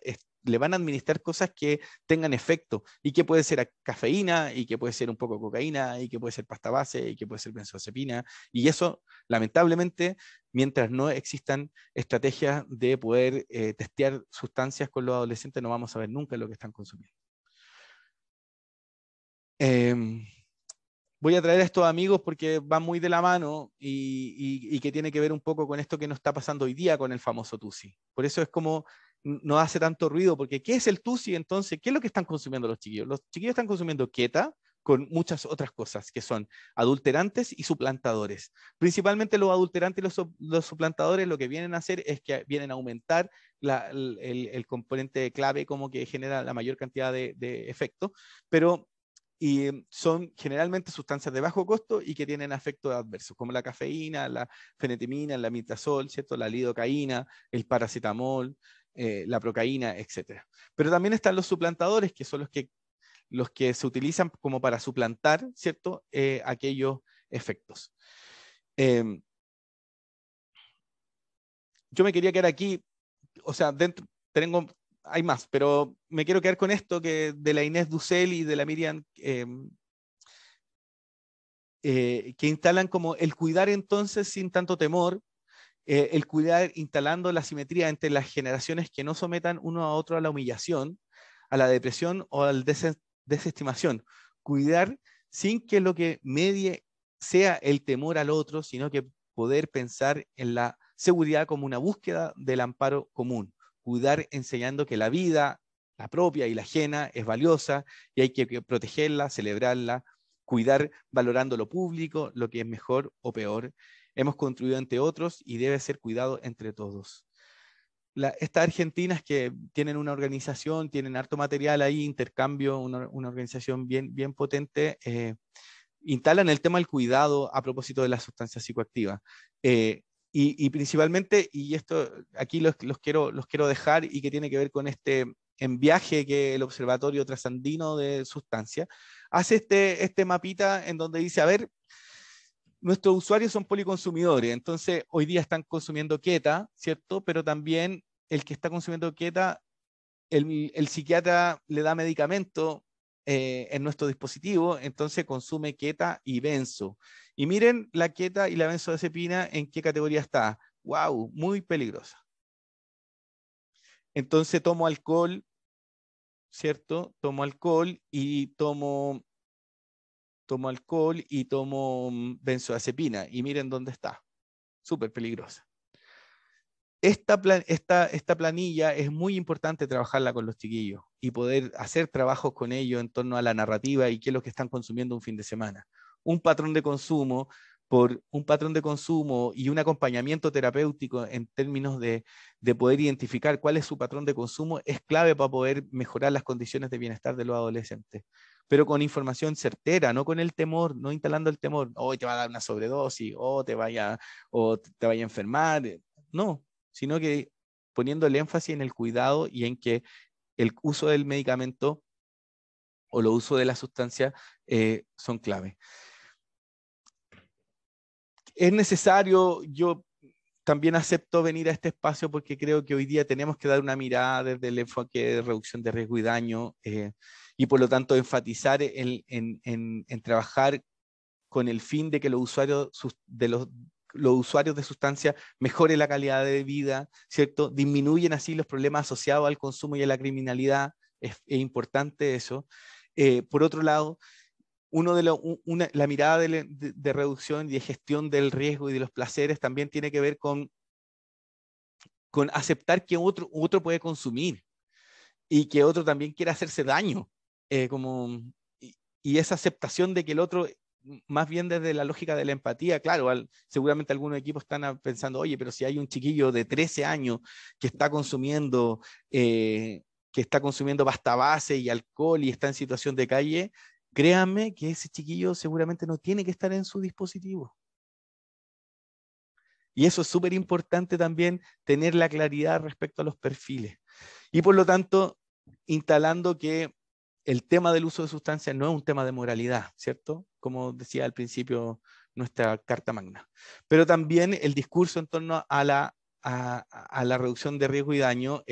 administrar cosas que tengan efecto, y que puede ser cafeína, y que puede ser un poco de cocaína, y que puede ser pasta base, y que puede ser benzodiazepina, y eso, lamentablemente, mientras no existan estrategias de poder testear sustancias con los adolescentes, no vamos a ver nunca lo que están consumiendo. Voy a traer a estos amigos porque van muy de la mano, y que tiene que ver un poco con esto que nos está pasando hoy día con el famoso TUSI. Por eso es como no hace tanto ruido, porque ¿qué es el TUSI entonces? ¿Qué es lo que están consumiendo los chiquillos? Los chiquillos están consumiendo keta con muchas otras cosas, que son adulterantes y suplantadores. Principalmente los adulterantes y los suplantadores lo que vienen a hacer es que vienen a aumentar el componente clave, como que genera la mayor cantidad de efectos, pero son generalmente sustancias de bajo costo y que tienen efectos adversos, como la cafeína, la fenetimina, la mitazol, ¿cierto? La lidocaína, el paracetamol, la procaína, etc. Pero también están los suplantadores, que son los que se utilizan como para suplantar, ¿cierto? Aquellos efectos. Yo me quería quedar aquí, o sea, hay más, pero me quiero quedar con esto de la Inés Dussel y de la Miriam, que instalan como el cuidar entonces sin tanto temor, el cuidar instalando la simetría entre las generaciones, que no sometan uno a otro a la humillación, a la depresión o a la desestimación. Cuidar sin que lo que medie sea el temor al otro, sino que poder pensar en la seguridad como una búsqueda del amparo común. Cuidar enseñando que la vida, la propia y la ajena, es valiosa y hay que protegerla, celebrarla. Cuidar valorando lo público, lo que es mejor o peor. Hemos construido entre otros y debe ser cuidado entre todos. Estas argentinas que tienen una organización, tienen harto material ahí, intercambio, una organización bien potente, instalan el tema del cuidado a propósito de las sustancias psicoactivas. Y principalmente, y esto aquí los quiero dejar, y que tiene que ver con este en viaje que el Observatorio Trasandino de Sustancias hace este mapita en donde dice, a ver, nuestros usuarios son policonsumidores, entonces hoy día están consumiendo keta, ¿cierto? Pero también el que está consumiendo keta, el psiquiatra le da medicamento en nuestro dispositivo, entonces consume keta y benzo. Y miren la keta y la benzodiazepina en qué categoría está. ¡Wow! Muy peligrosa. Entonces tomo alcohol, ¿cierto? Tomo alcohol y tomo benzodiazepina, y miren dónde está. Súper peligrosa. Esta planilla es muy importante trabajarla con los chiquillos y poder hacer trabajos con ellos en torno a la narrativa y qué es lo que están consumiendo un fin de semana. Un patrón de consumo y un acompañamiento terapéutico en términos de poder identificar cuál es su patrón de consumo es clave para poder mejorar las condiciones de bienestar de los adolescentes. Pero con información certera, no con el temor, no instalando el temor. Hoy te va a dar una sobredosis, o te vaya a enfermar. No, sino que poniendo el énfasis en el cuidado y en que el uso del medicamento o el uso de la sustancia son clave. Es necesario, yo también acepto venir a este espacio porque creo que hoy día tenemos que dar una mirada desde el enfoque de reducción de riesgo y daño, y por lo tanto enfatizar en trabajar con el fin de que los usuarios de sustancias mejoren la calidad de vida, ¿cierto? Disminuyen así los problemas asociados al consumo y a la criminalidad. Es importante eso. Por otro lado, la mirada de reducción y de gestión del riesgo y de los placeres también tiene que ver con aceptar que otro puede consumir. y que otro también quiera hacerse daño. Y esa aceptación de que el otro, más bien desde la lógica de la empatía, claro, seguramente algunos equipos están pensando, oye, pero si hay un chiquillo de 13 años que está consumiendo pasta base y alcohol y está en situación de calle, créanme que ese chiquillo seguramente no tiene que estar en su dispositivo. Y eso es súper importante también, tener la claridad respecto a los perfiles. Y por lo tanto, instalando que el tema del uso de sustancias no es un tema de moralidad, ¿cierto? Como decía al principio nuestra Carta Magna. Pero también el discurso en torno a la reducción de riesgo y daño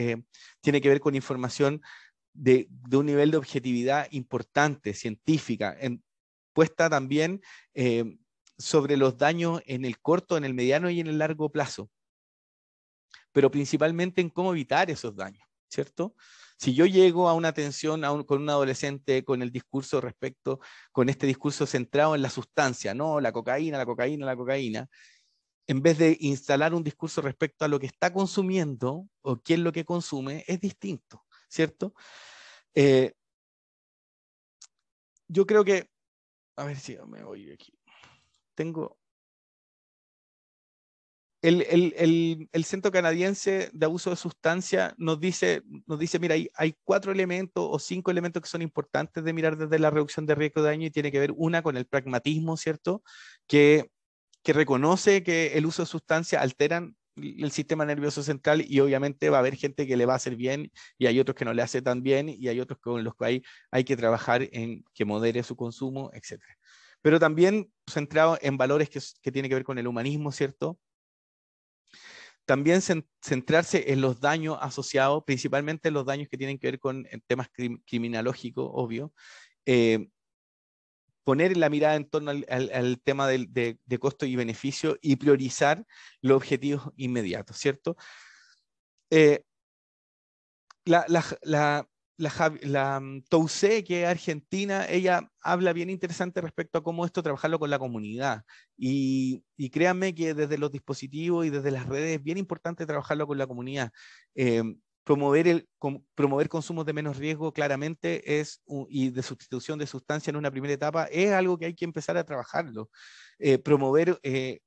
tiene que ver con información de un nivel de objetividad importante, científica, puesta también sobre los daños en el corto, en el mediano y en el largo plazo, pero principalmente en cómo evitar esos daños, ¿cierto? Si yo llego a una atención con un adolescente con el discurso con este discurso centrado en la sustancia, no, la cocaína, la cocaína, la cocaína, en vez de instalar un discurso respecto a lo que está consumiendo o qué es lo que consume, es distinto, ¿cierto? Yo creo que, a ver si me voy aquí. Tengo el Centro Canadiense de Abuso de Sustancia nos dice, mira, hay 4 elementos o 5 elementos que son importantes de mirar desde la reducción de riesgo de daño, y tiene que ver una con el pragmatismo, ¿cierto? Que reconoce que el uso de sustancias alteran el sistema nervioso central, y obviamente va a haber gente que le va a hacer bien y hay otros que no le hace tan bien, y hay otros con los que hay que trabajar en que modere su consumo, etc. Pero también centrado en valores que tiene que ver con el humanismo, ¿cierto? También centrarse en los daños asociados, principalmente los daños que tienen que ver con temas criminológicos, obvio. Poner la mirada en torno al tema de costo y beneficio, y priorizar los objetivos inmediatos, ¿cierto? La Tousé, que es argentina, ella habla bien interesante respecto a cómo esto trabajarlo con la comunidad. Y créanme que desde los dispositivos y desde las redes es bien importante trabajarlo con la comunidad. Promover consumos de menos riesgo claramente y de sustitución de sustancia en una primera etapa es algo que hay que empezar a trabajarlo. Promover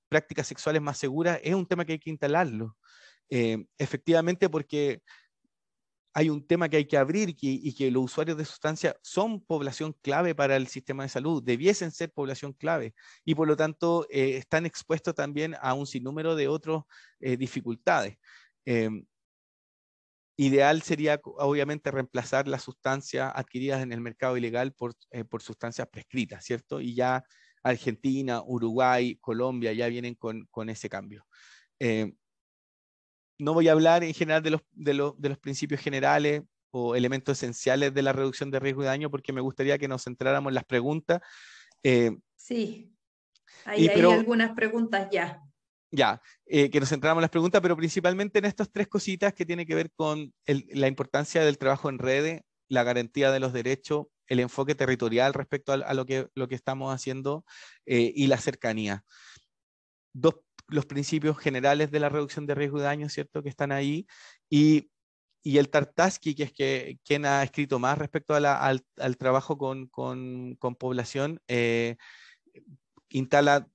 prácticas sexuales más seguras es un tema que hay que instalarlo. Efectivamente, porque hay un tema que hay que abrir, y que los usuarios de sustancias son población clave para el sistema de salud, debiesen ser población clave, y por lo tanto están expuestos también a un sinnúmero de otras dificultades. Ideal sería obviamente reemplazar las sustancias adquiridas en el mercado ilegal por sustancias prescritas, ¿cierto? Y ya Argentina, Uruguay, Colombia ya vienen con ese cambio. No voy a hablar en general de los principios generales o elementos esenciales de la reducción de riesgo y daño, porque me gustaría que nos centráramos en las preguntas. Sí, hay algunas preguntas ya. Ya, que nos centráramos en las preguntas, pero principalmente en estas 3 cositas que tienen que ver con la importancia del trabajo en redes, la garantía de los derechos, el enfoque territorial respecto a lo que estamos haciendo, y la cercanía. Los principios generales de la reducción de riesgo de daño, ¿cierto?, que están ahí, y el Tartaski, que es quien ha escrito más respecto al trabajo con población, instala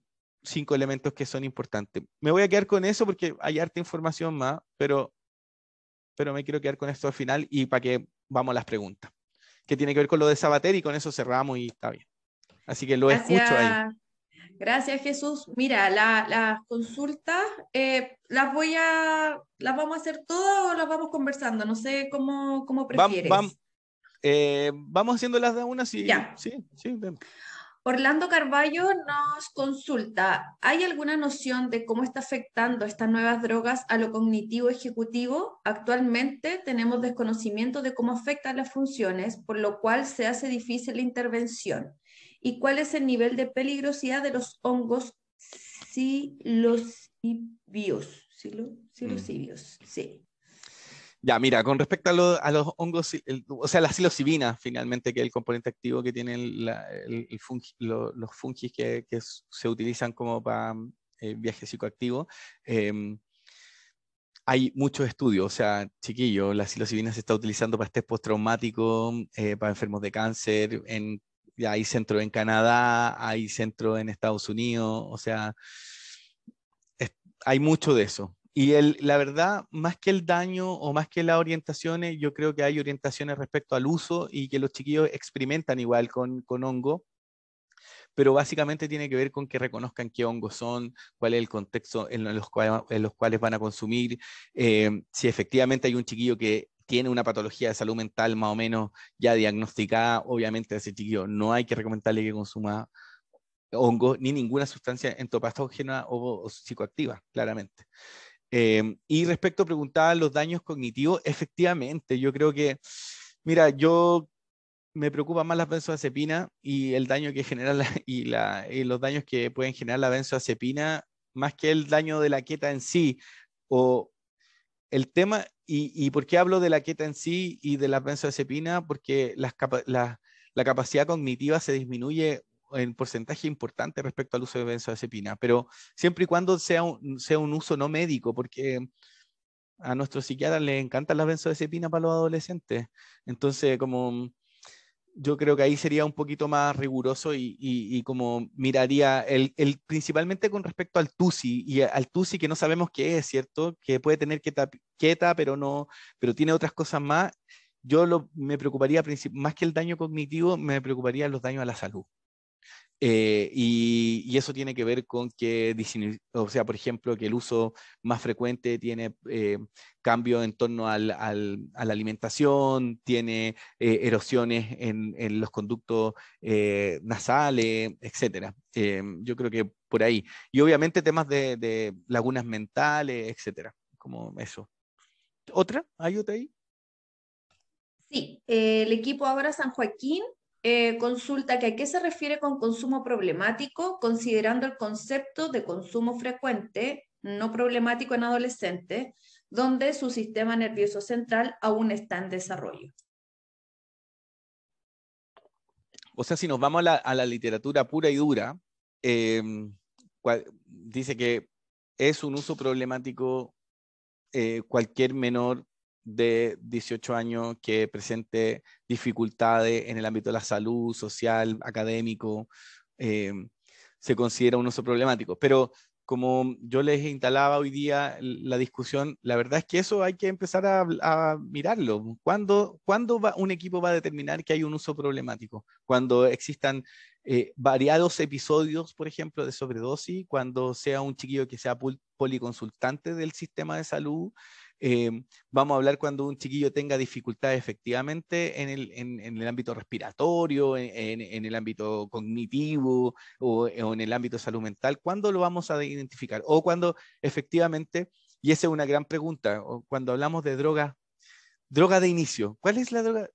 5 elementos que son importantes. Me voy a quedar con eso porque hay harta información más, pero me quiero quedar con esto al final, y para que vamos a las preguntas, que tiene que ver con lo de Sabater, y con eso cerramos y está bien. Así que lo escucho ahí. Gracias, Jesús. Mira, las consultas las vamos a hacer todas o las vamos conversando. No sé cómo prefieres. Vamos haciéndolas de una, sí. Ya. Sí. Orlando Carballo nos consulta, ¿hay alguna noción de cómo está afectando estas nuevas drogas a lo cognitivo ejecutivo? Actualmente tenemos desconocimiento de cómo afectan las funciones, por lo cual se hace difícil la intervención. ¿Y cuál es el nivel de peligrosidad de los hongos psilocibios? Sí. Ya, mira, con respecto a los hongos, o sea, la psilocibina, finalmente, que es el componente activo que tienen los fungis que se utilizan como para viajes psicoactivos, hay muchos estudios, o sea, chiquillo, la psilocibina se está utilizando para estrés postraumático, para enfermos de cáncer, hay centro en Canadá, hay centro en Estados Unidos, o sea, es- hay mucho de eso. Y la verdad, más que el daño o más que las orientaciones, yo creo que hay orientaciones respecto al uso y que los chiquillos experimentan igual con hongo, pero básicamente tiene que ver con que reconozcan qué hongos son, cuál es el contexto en los cuales van a consumir, si efectivamente hay un chiquillo que tiene una patología de salud mental más o menos ya diagnosticada, obviamente a ese chiquillo no hay que recomendarle que consuma hongos ni ninguna sustancia entopatógena o psicoactiva, claramente. Y respecto a preguntar los daños cognitivos, efectivamente, yo creo que, mira, yo me preocupa más las benzodiazepinas y el daño que genera y los daños que pueden generar la benzodiazepina, más que el daño de la queta en sí. O el tema, y por qué hablo de la queta en sí y de las benzodiazepinas, porque la capacidad cognitiva se disminuye en porcentaje importante respecto al uso de benzodiazepina, pero siempre y cuando sea un uso no médico, porque a nuestros psiquiatras les encantan las benzodiazepinas para los adolescentes. Entonces, como yo creo que ahí sería un poquito más riguroso y como miraría principalmente con respecto al TUSI y al TUSI que no sabemos qué es, ¿cierto? Que puede tener queta, pero no, pero tiene otras cosas más. Me preocuparía más que el daño cognitivo, me preocuparía los daños a la salud. Y eso tiene que ver con que, o sea, por ejemplo, que el uso más frecuente tiene cambios en torno a la alimentación, tiene erosiones en los conductos nasales, etcétera. Yo creo que por ahí. Y obviamente temas de lagunas mentales, etcétera. Como eso. ¿Otra? ¿Hay otra ahí? Sí, el equipo Ahora San Joaquín consulta que a qué se refiere con consumo problemático, considerando el concepto de consumo frecuente, no problemático en adolescentes, donde su sistema nervioso central aún está en desarrollo. O sea, si nos vamos a la literatura pura y dura, dice que es un uso problemático cualquier menor de 18 años que presente dificultades en el ámbito de la salud, social, académico, eh, se considera un uso problemático. Pero como yo les instalaba hoy día la discusión, la verdad es que eso hay que empezar a mirarlo. ¿Cuándo un equipo va a determinar que hay un uso problemático? Cuando existan variados episodios, por ejemplo, de sobredosis, cuando sea un chiquillo que sea policonsultante del sistema de salud. Vamos a hablar cuando un chiquillo tenga dificultades efectivamente en el ámbito respiratorio, en el ámbito cognitivo o en el ámbito de salud mental. ¿Cuándo lo vamos a identificar? O cuando efectivamente, y esa es una gran pregunta, cuando hablamos de droga de inicio, ¿cuál es la droga?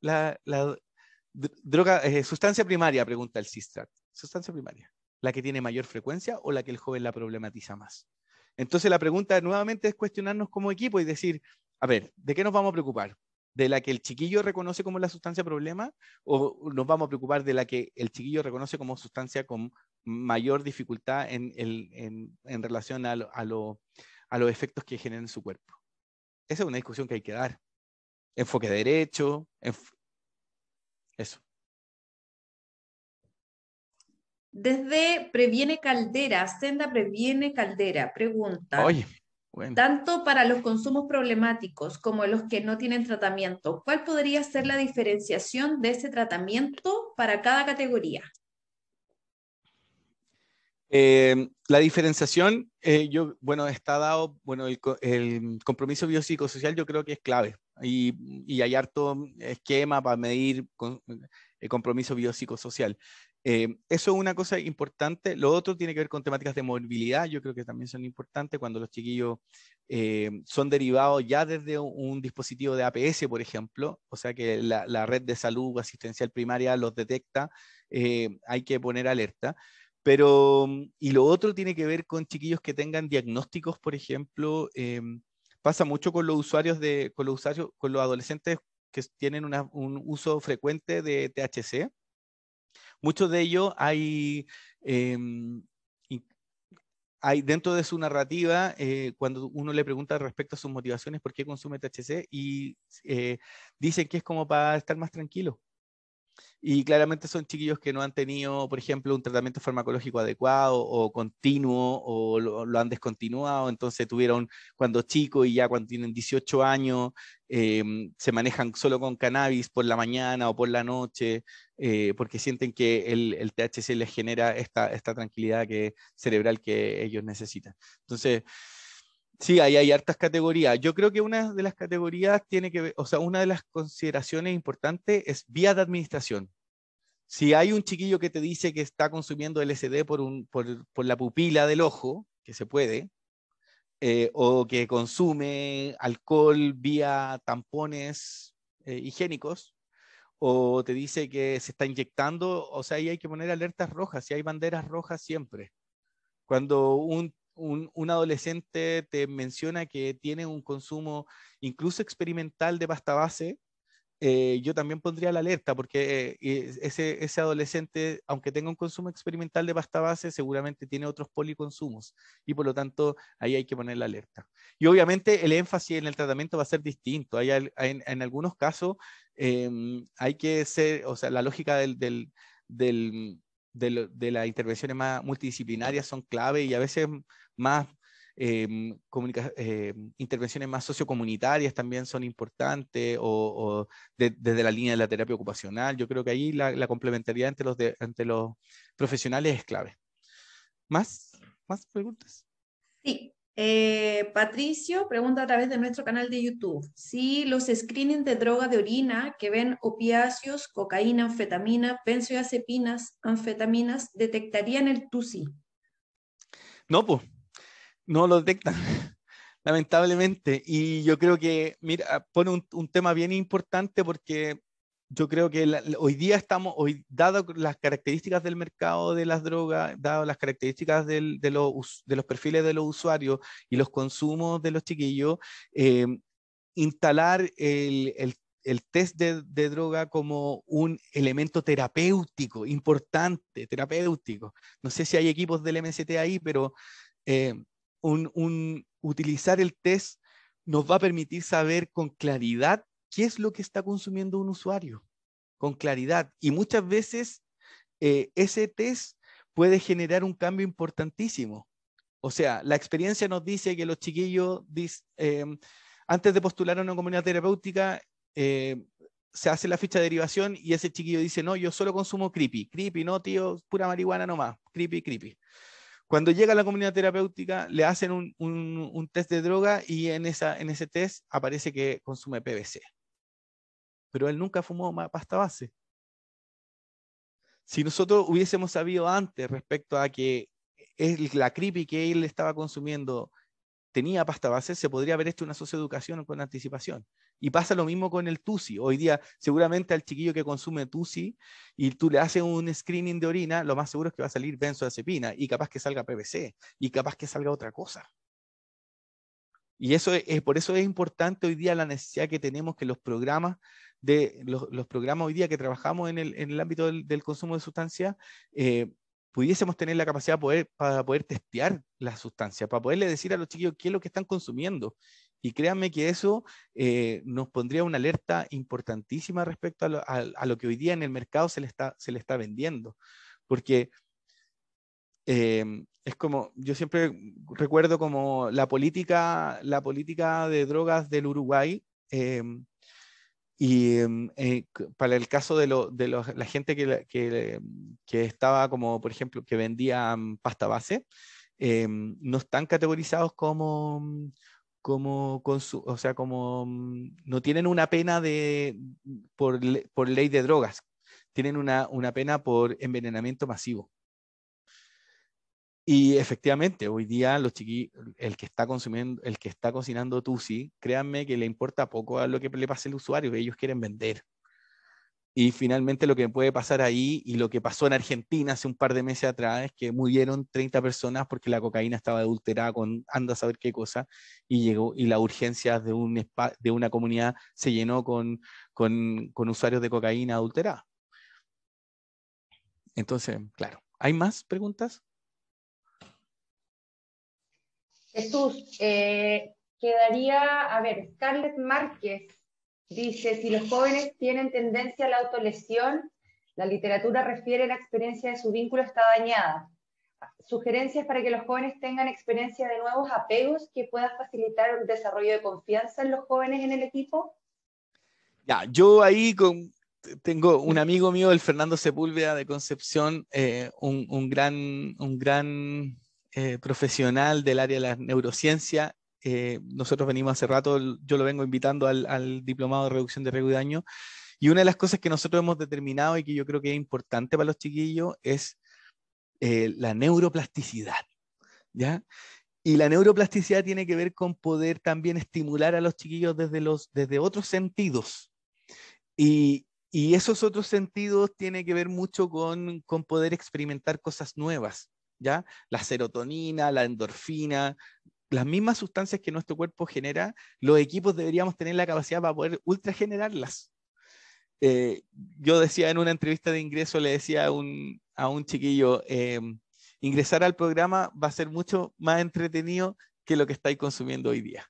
Droga, sustancia primaria, pregunta el CISTRAT. Sustancia primaria. ¿La que tiene mayor frecuencia o la que el joven la problematiza más? Entonces la pregunta nuevamente es cuestionarnos como equipo y decir, a ver, ¿de qué nos vamos a preocupar? ¿De la que el chiquillo reconoce como la sustancia problema o nos vamos a preocupar de la que el chiquillo reconoce como sustancia con mayor dificultad en relación a los efectos que genera en su cuerpo? Esa es una discusión que hay que dar. Enfoque derecho, eso. Desde Previene Caldera, Senda Previene Caldera, pregunta, Oye, bueno. tanto para los consumos problemáticos como los que no tienen tratamiento, ¿cuál podría ser la diferenciación de ese tratamiento para cada categoría? La diferenciación, está dado, el compromiso biopsicosocial yo creo que es clave y hay harto esquema para medir el compromiso biopsicosocial. Eso es una cosa importante. Lo otro tiene que ver con temáticas de movilidad, yo creo que también son importantes cuando los chiquillos son derivados ya desde un dispositivo de APS, por ejemplo, o sea que la red de salud asistencial primaria los detecta, hay que poner alerta. Pero, y lo otro tiene que ver con chiquillos que tengan diagnósticos, por ejemplo, pasa mucho con los con los adolescentes que tienen un uso frecuente de THC. Muchos de ellos hay hay dentro de su narrativa, cuando uno le pregunta respecto a sus motivaciones, por qué consume THC, y dicen que es como para estar más tranquilo. Y claramente son chiquillos que no han tenido, por ejemplo, un tratamiento farmacológico adecuado o continuo, o lo han descontinuado, entonces tuvieron cuando chicos y ya cuando tienen 18 años se manejan solo con cannabis por la mañana o por la noche, porque sienten que el THC les genera esta tranquilidad cerebral que ellos necesitan. Entonces, sí, ahí hay hartas categorías. Yo creo que una de las categorías tiene que ver, o sea, una de las consideraciones importantes es vía de administración. Si hay un chiquillo que te dice que está consumiendo LSD por la pupila del ojo, que se puede, o que consume alcohol vía tampones higiénicos, o te dice que se está inyectando, o sea, ahí hay que poner alertas rojas, y hay banderas rojas siempre. Cuando un adolescente te menciona que tiene un consumo incluso experimental de pasta base, yo también pondría la alerta, porque ese adolescente, aunque tenga un consumo experimental de pasta base, seguramente tiene otros policonsumos, y por lo tanto ahí hay que poner la alerta. Y obviamente el énfasis en el tratamiento va a ser distinto. En algunos casos hay que ser, o sea, la lógica de las intervenciones más multidisciplinarias son clave, y a veces más intervenciones más sociocomunitarias también son importantes, o desde la línea de la terapia ocupacional. Yo creo que ahí la complementariedad entre los profesionales es clave. ¿Más preguntas? Sí. Patricio pregunta a través de nuestro canal de YouTube si los screenings de droga de orina que ven opiáceos, cocaína, anfetamina, benzodiazepinas, anfetaminas, detectarían el TUSI. No, pues, no lo detectan, lamentablemente. Y yo creo que, mira, pone un tema bien importante, porque yo creo que hoy día dado las características del mercado de las drogas, dado las características de los perfiles de los usuarios y los consumos de los chiquillos, instalar el test de droga como un elemento terapéutico, importante, terapéutico. No sé si hay equipos del MST ahí, pero eh, utilizar el test nos va a permitir saber con claridad qué es lo que está consumiendo un usuario, con claridad. Y muchas veces ese test puede generar un cambio importantísimo. O sea, la experiencia nos dice que los chiquillos, antes de postular a una comunidad terapéutica, se hace la ficha de derivación, y ese chiquillo dice: no, yo solo consumo creepy. Creepy, no, tío, pura marihuana nomás. Creepy, creepy. Cuando llega a la comunidad terapéutica, le hacen un test de droga, y en ese test aparece que consume PVC. Pero él nunca fumó pasta base. Si nosotros hubiésemos sabido antes respecto a que la creepy que él estaba consumiendo tenía pasta base, se podría haber hecho una socioeducación con anticipación. Y pasa lo mismo con el TUSI. Hoy día, seguramente al chiquillo que consume TUSI y tú le haces un screening de orina, lo más seguro es que va a salir benzodiazepina, y capaz que salga PVC, y capaz que salga otra cosa. Y por eso es importante hoy día la necesidad que tenemos que los programas hoy día que trabajamos en el ámbito del consumo de sustancias, pudiésemos tener la capacidad para poder testear la sustancia, para poderle decir a los chiquillos qué es lo que están consumiendo. Y créanme que eso nos pondría una alerta importantísima respecto a lo que hoy día en el mercado se le está vendiendo. Porque es como, yo siempre recuerdo como la política de drogas del Uruguay, y para el caso de la gente que estaba como, por ejemplo, que vendía pasta base, no están categorizados o sea, no tienen una pena por ley de drogas, tienen una pena por envenenamiento masivo. Y efectivamente, hoy día el que está cocinando TUSI, créanme que le importa poco a lo que le pase al usuario, ellos quieren vender. Y finalmente lo que puede pasar ahí, y lo que pasó en Argentina hace un par de meses atrás, es que murieron 30 personas porque la cocaína estaba adulterada con anda a saber qué cosa, y las urgencias de una comunidad se llenó con usuarios de cocaína adulterada. Entonces, claro, ¿hay más preguntas? Jesús, quedaría, a ver, Scarlett Márquez dice, si los jóvenes tienen tendencia a la autolesión, la literatura refiere a la experiencia de su vínculo está dañada. Sugerencias para que los jóvenes tengan experiencia de nuevos apegos que puedan facilitar el desarrollo de confianza en los jóvenes en el equipo. Ya, yo ahí tengo un amigo mío, el Fernando Sepúlveda de Concepción, un gran profesional del área de la neurociencia. Nosotros venimos hace rato, yo lo vengo invitando al diplomado de reducción de riesgo y daño, y una de las cosas que nosotros hemos determinado y que yo creo que es importante para los chiquillos es la neuroplasticidad, ¿ya? Y la neuroplasticidad tiene que ver con poder también estimular a los chiquillos desde otros sentidos. Y esos otros sentidos tienen que ver mucho con poder experimentar cosas nuevas, ¿ya? La serotonina, la endorfina, las mismas sustancias que nuestro cuerpo genera, los equipos deberíamos tener la capacidad para poder ultra generarlas. Yo decía en una entrevista de ingreso, le decía a un chiquillo, ingresar al programa va a ser mucho más entretenido que lo que estáis consumiendo hoy día.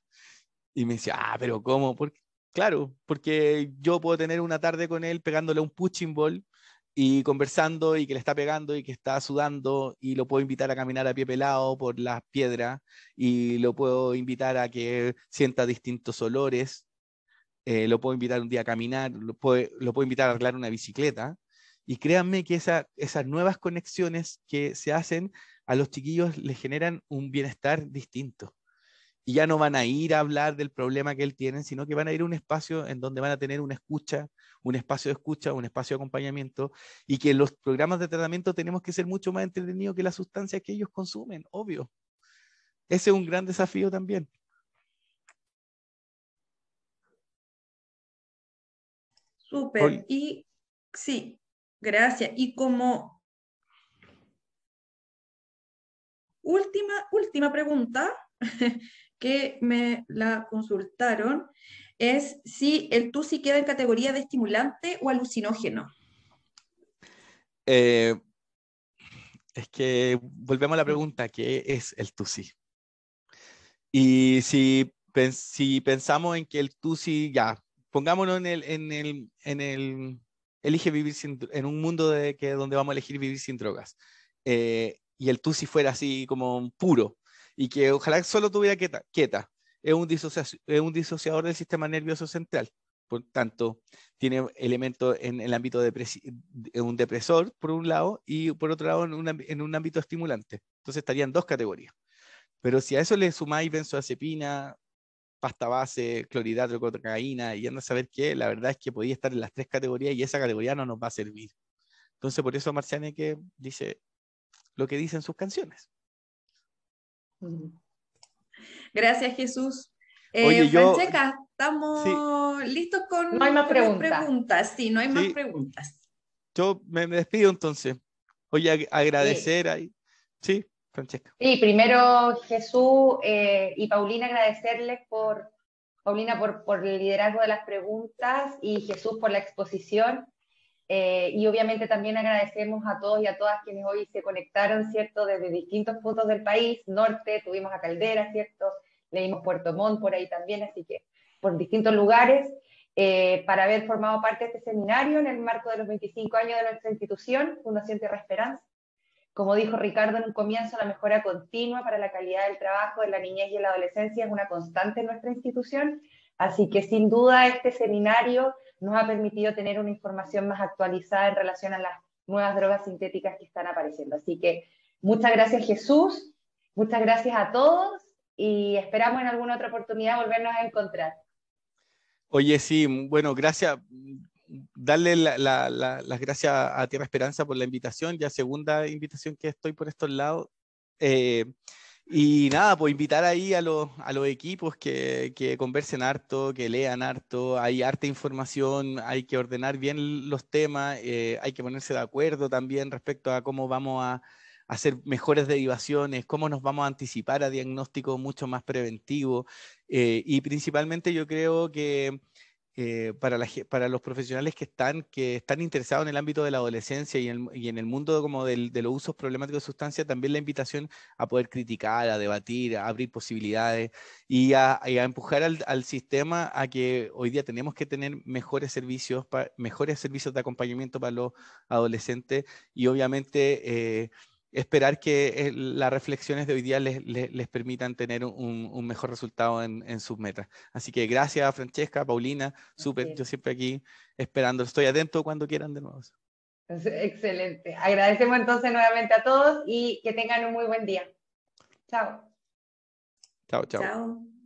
Y me decía, pero ¿cómo? Claro, porque yo puedo tener una tarde con él pegándole un punching ball y conversando y que le está pegando y que está sudando y lo puedo invitar a caminar a pie pelado por las piedras y lo puedo invitar a que sienta distintos olores, lo puedo invitar un día a caminar, lo puedo invitar a arreglar una bicicleta. Y créanme que esas nuevas conexiones que se hacen a los chiquillos les generan un bienestar distinto. Y ya no van a ir a hablar del problema que él tiene, sino que van a ir a un espacio en donde van a tener una escucha, un espacio de escucha, un espacio de acompañamiento, y que los programas de tratamiento tenemos que ser mucho más entretenidos que las sustancias que ellos consumen, obvio. Ese es un gran desafío también. Súper. Y sí, gracias. Y como última pregunta que me la consultaron es si el TUSI queda en categoría de estimulante o alucinógeno. Es que volvemos a la pregunta, ¿qué es el TUSI? Y si pensamos en que el TUSI, ya, pongámonos elige vivir en un mundo donde vamos a elegir vivir sin drogas. Y el TUSI fuera así como puro, y que ojalá solo tuviera quieta. Es un disociador del sistema nervioso central. Por tanto, tiene elementos en el ámbito de un depresor, por un lado, y por otro lado, en un ámbito estimulante. Entonces estarían dos categorías. Pero si a eso le sumáis benzodiazepina, pasta base, clorhidrato de cocaína y anda a saber qué, la verdad es que podía estar en las tres categorías y esa categoría no nos va a servir. Entonces, por eso Marcianeque dice lo que dice en sus canciones. Gracias, Jesús. Oye, Francesca, estamos listos con no hay más las preguntas. Sí, no hay más preguntas. Yo me despido entonces. Oye, agradecer ahí. Sí, Francesca. Sí, primero Jesús y Paulina agradecerles Paulina por el liderazgo de las preguntas y Jesús por la exposición. Y obviamente también agradecemos a todos y a todas quienes hoy se conectaron, ¿cierto? Desde distintos puntos del país, norte, tuvimos a Caldera, ¿cierto? Leímos Puerto Montt por ahí también, así que por distintos lugares, para haber formado parte de este seminario en el marco de los 25 años de nuestra institución, Fundación Tierra Esperanza. Como dijo Ricardo en un comienzo, la mejora continua para la calidad del trabajo de la niñez y en la adolescencia es una constante en nuestra institución, así que sin duda este seminario nos ha permitido tener una información más actualizada en relación a las nuevas drogas sintéticas que están apareciendo. Así que muchas gracias, Jesús, muchas gracias a todos y esperamos en alguna otra oportunidad volvernos a encontrar. Oye, sí, bueno, gracias. Darle las gracias a Tierra Esperanza por la invitación, ya segunda invitación que estoy por estos lados. Y nada, pues invitar ahí a los equipos que conversen harto, que lean harto, hay harta información, hay que ordenar bien los temas, hay que ponerse de acuerdo también respecto a cómo vamos a hacer mejores derivaciones, cómo nos vamos a anticipar a diagnósticos mucho más preventivos. Y principalmente yo creo que para los profesionales que están interesados en el ámbito de la adolescencia y en el mundo como de los usos problemáticos de sustancias, también la invitación a poder criticar, a debatir, a abrir posibilidades y a empujar al sistema a que hoy día tenemos que tener mejores servicios de acompañamiento para los adolescentes y obviamente esperar que las reflexiones de hoy día les permitan tener un mejor resultado en sus metas. Así que gracias, Francesca, Paulina, súper, yo siempre aquí esperando, estoy atento cuando quieran de nuevo. Excelente. Agradecemos entonces nuevamente a todos y que tengan un muy buen día. Chao. Chao, chao. Chao.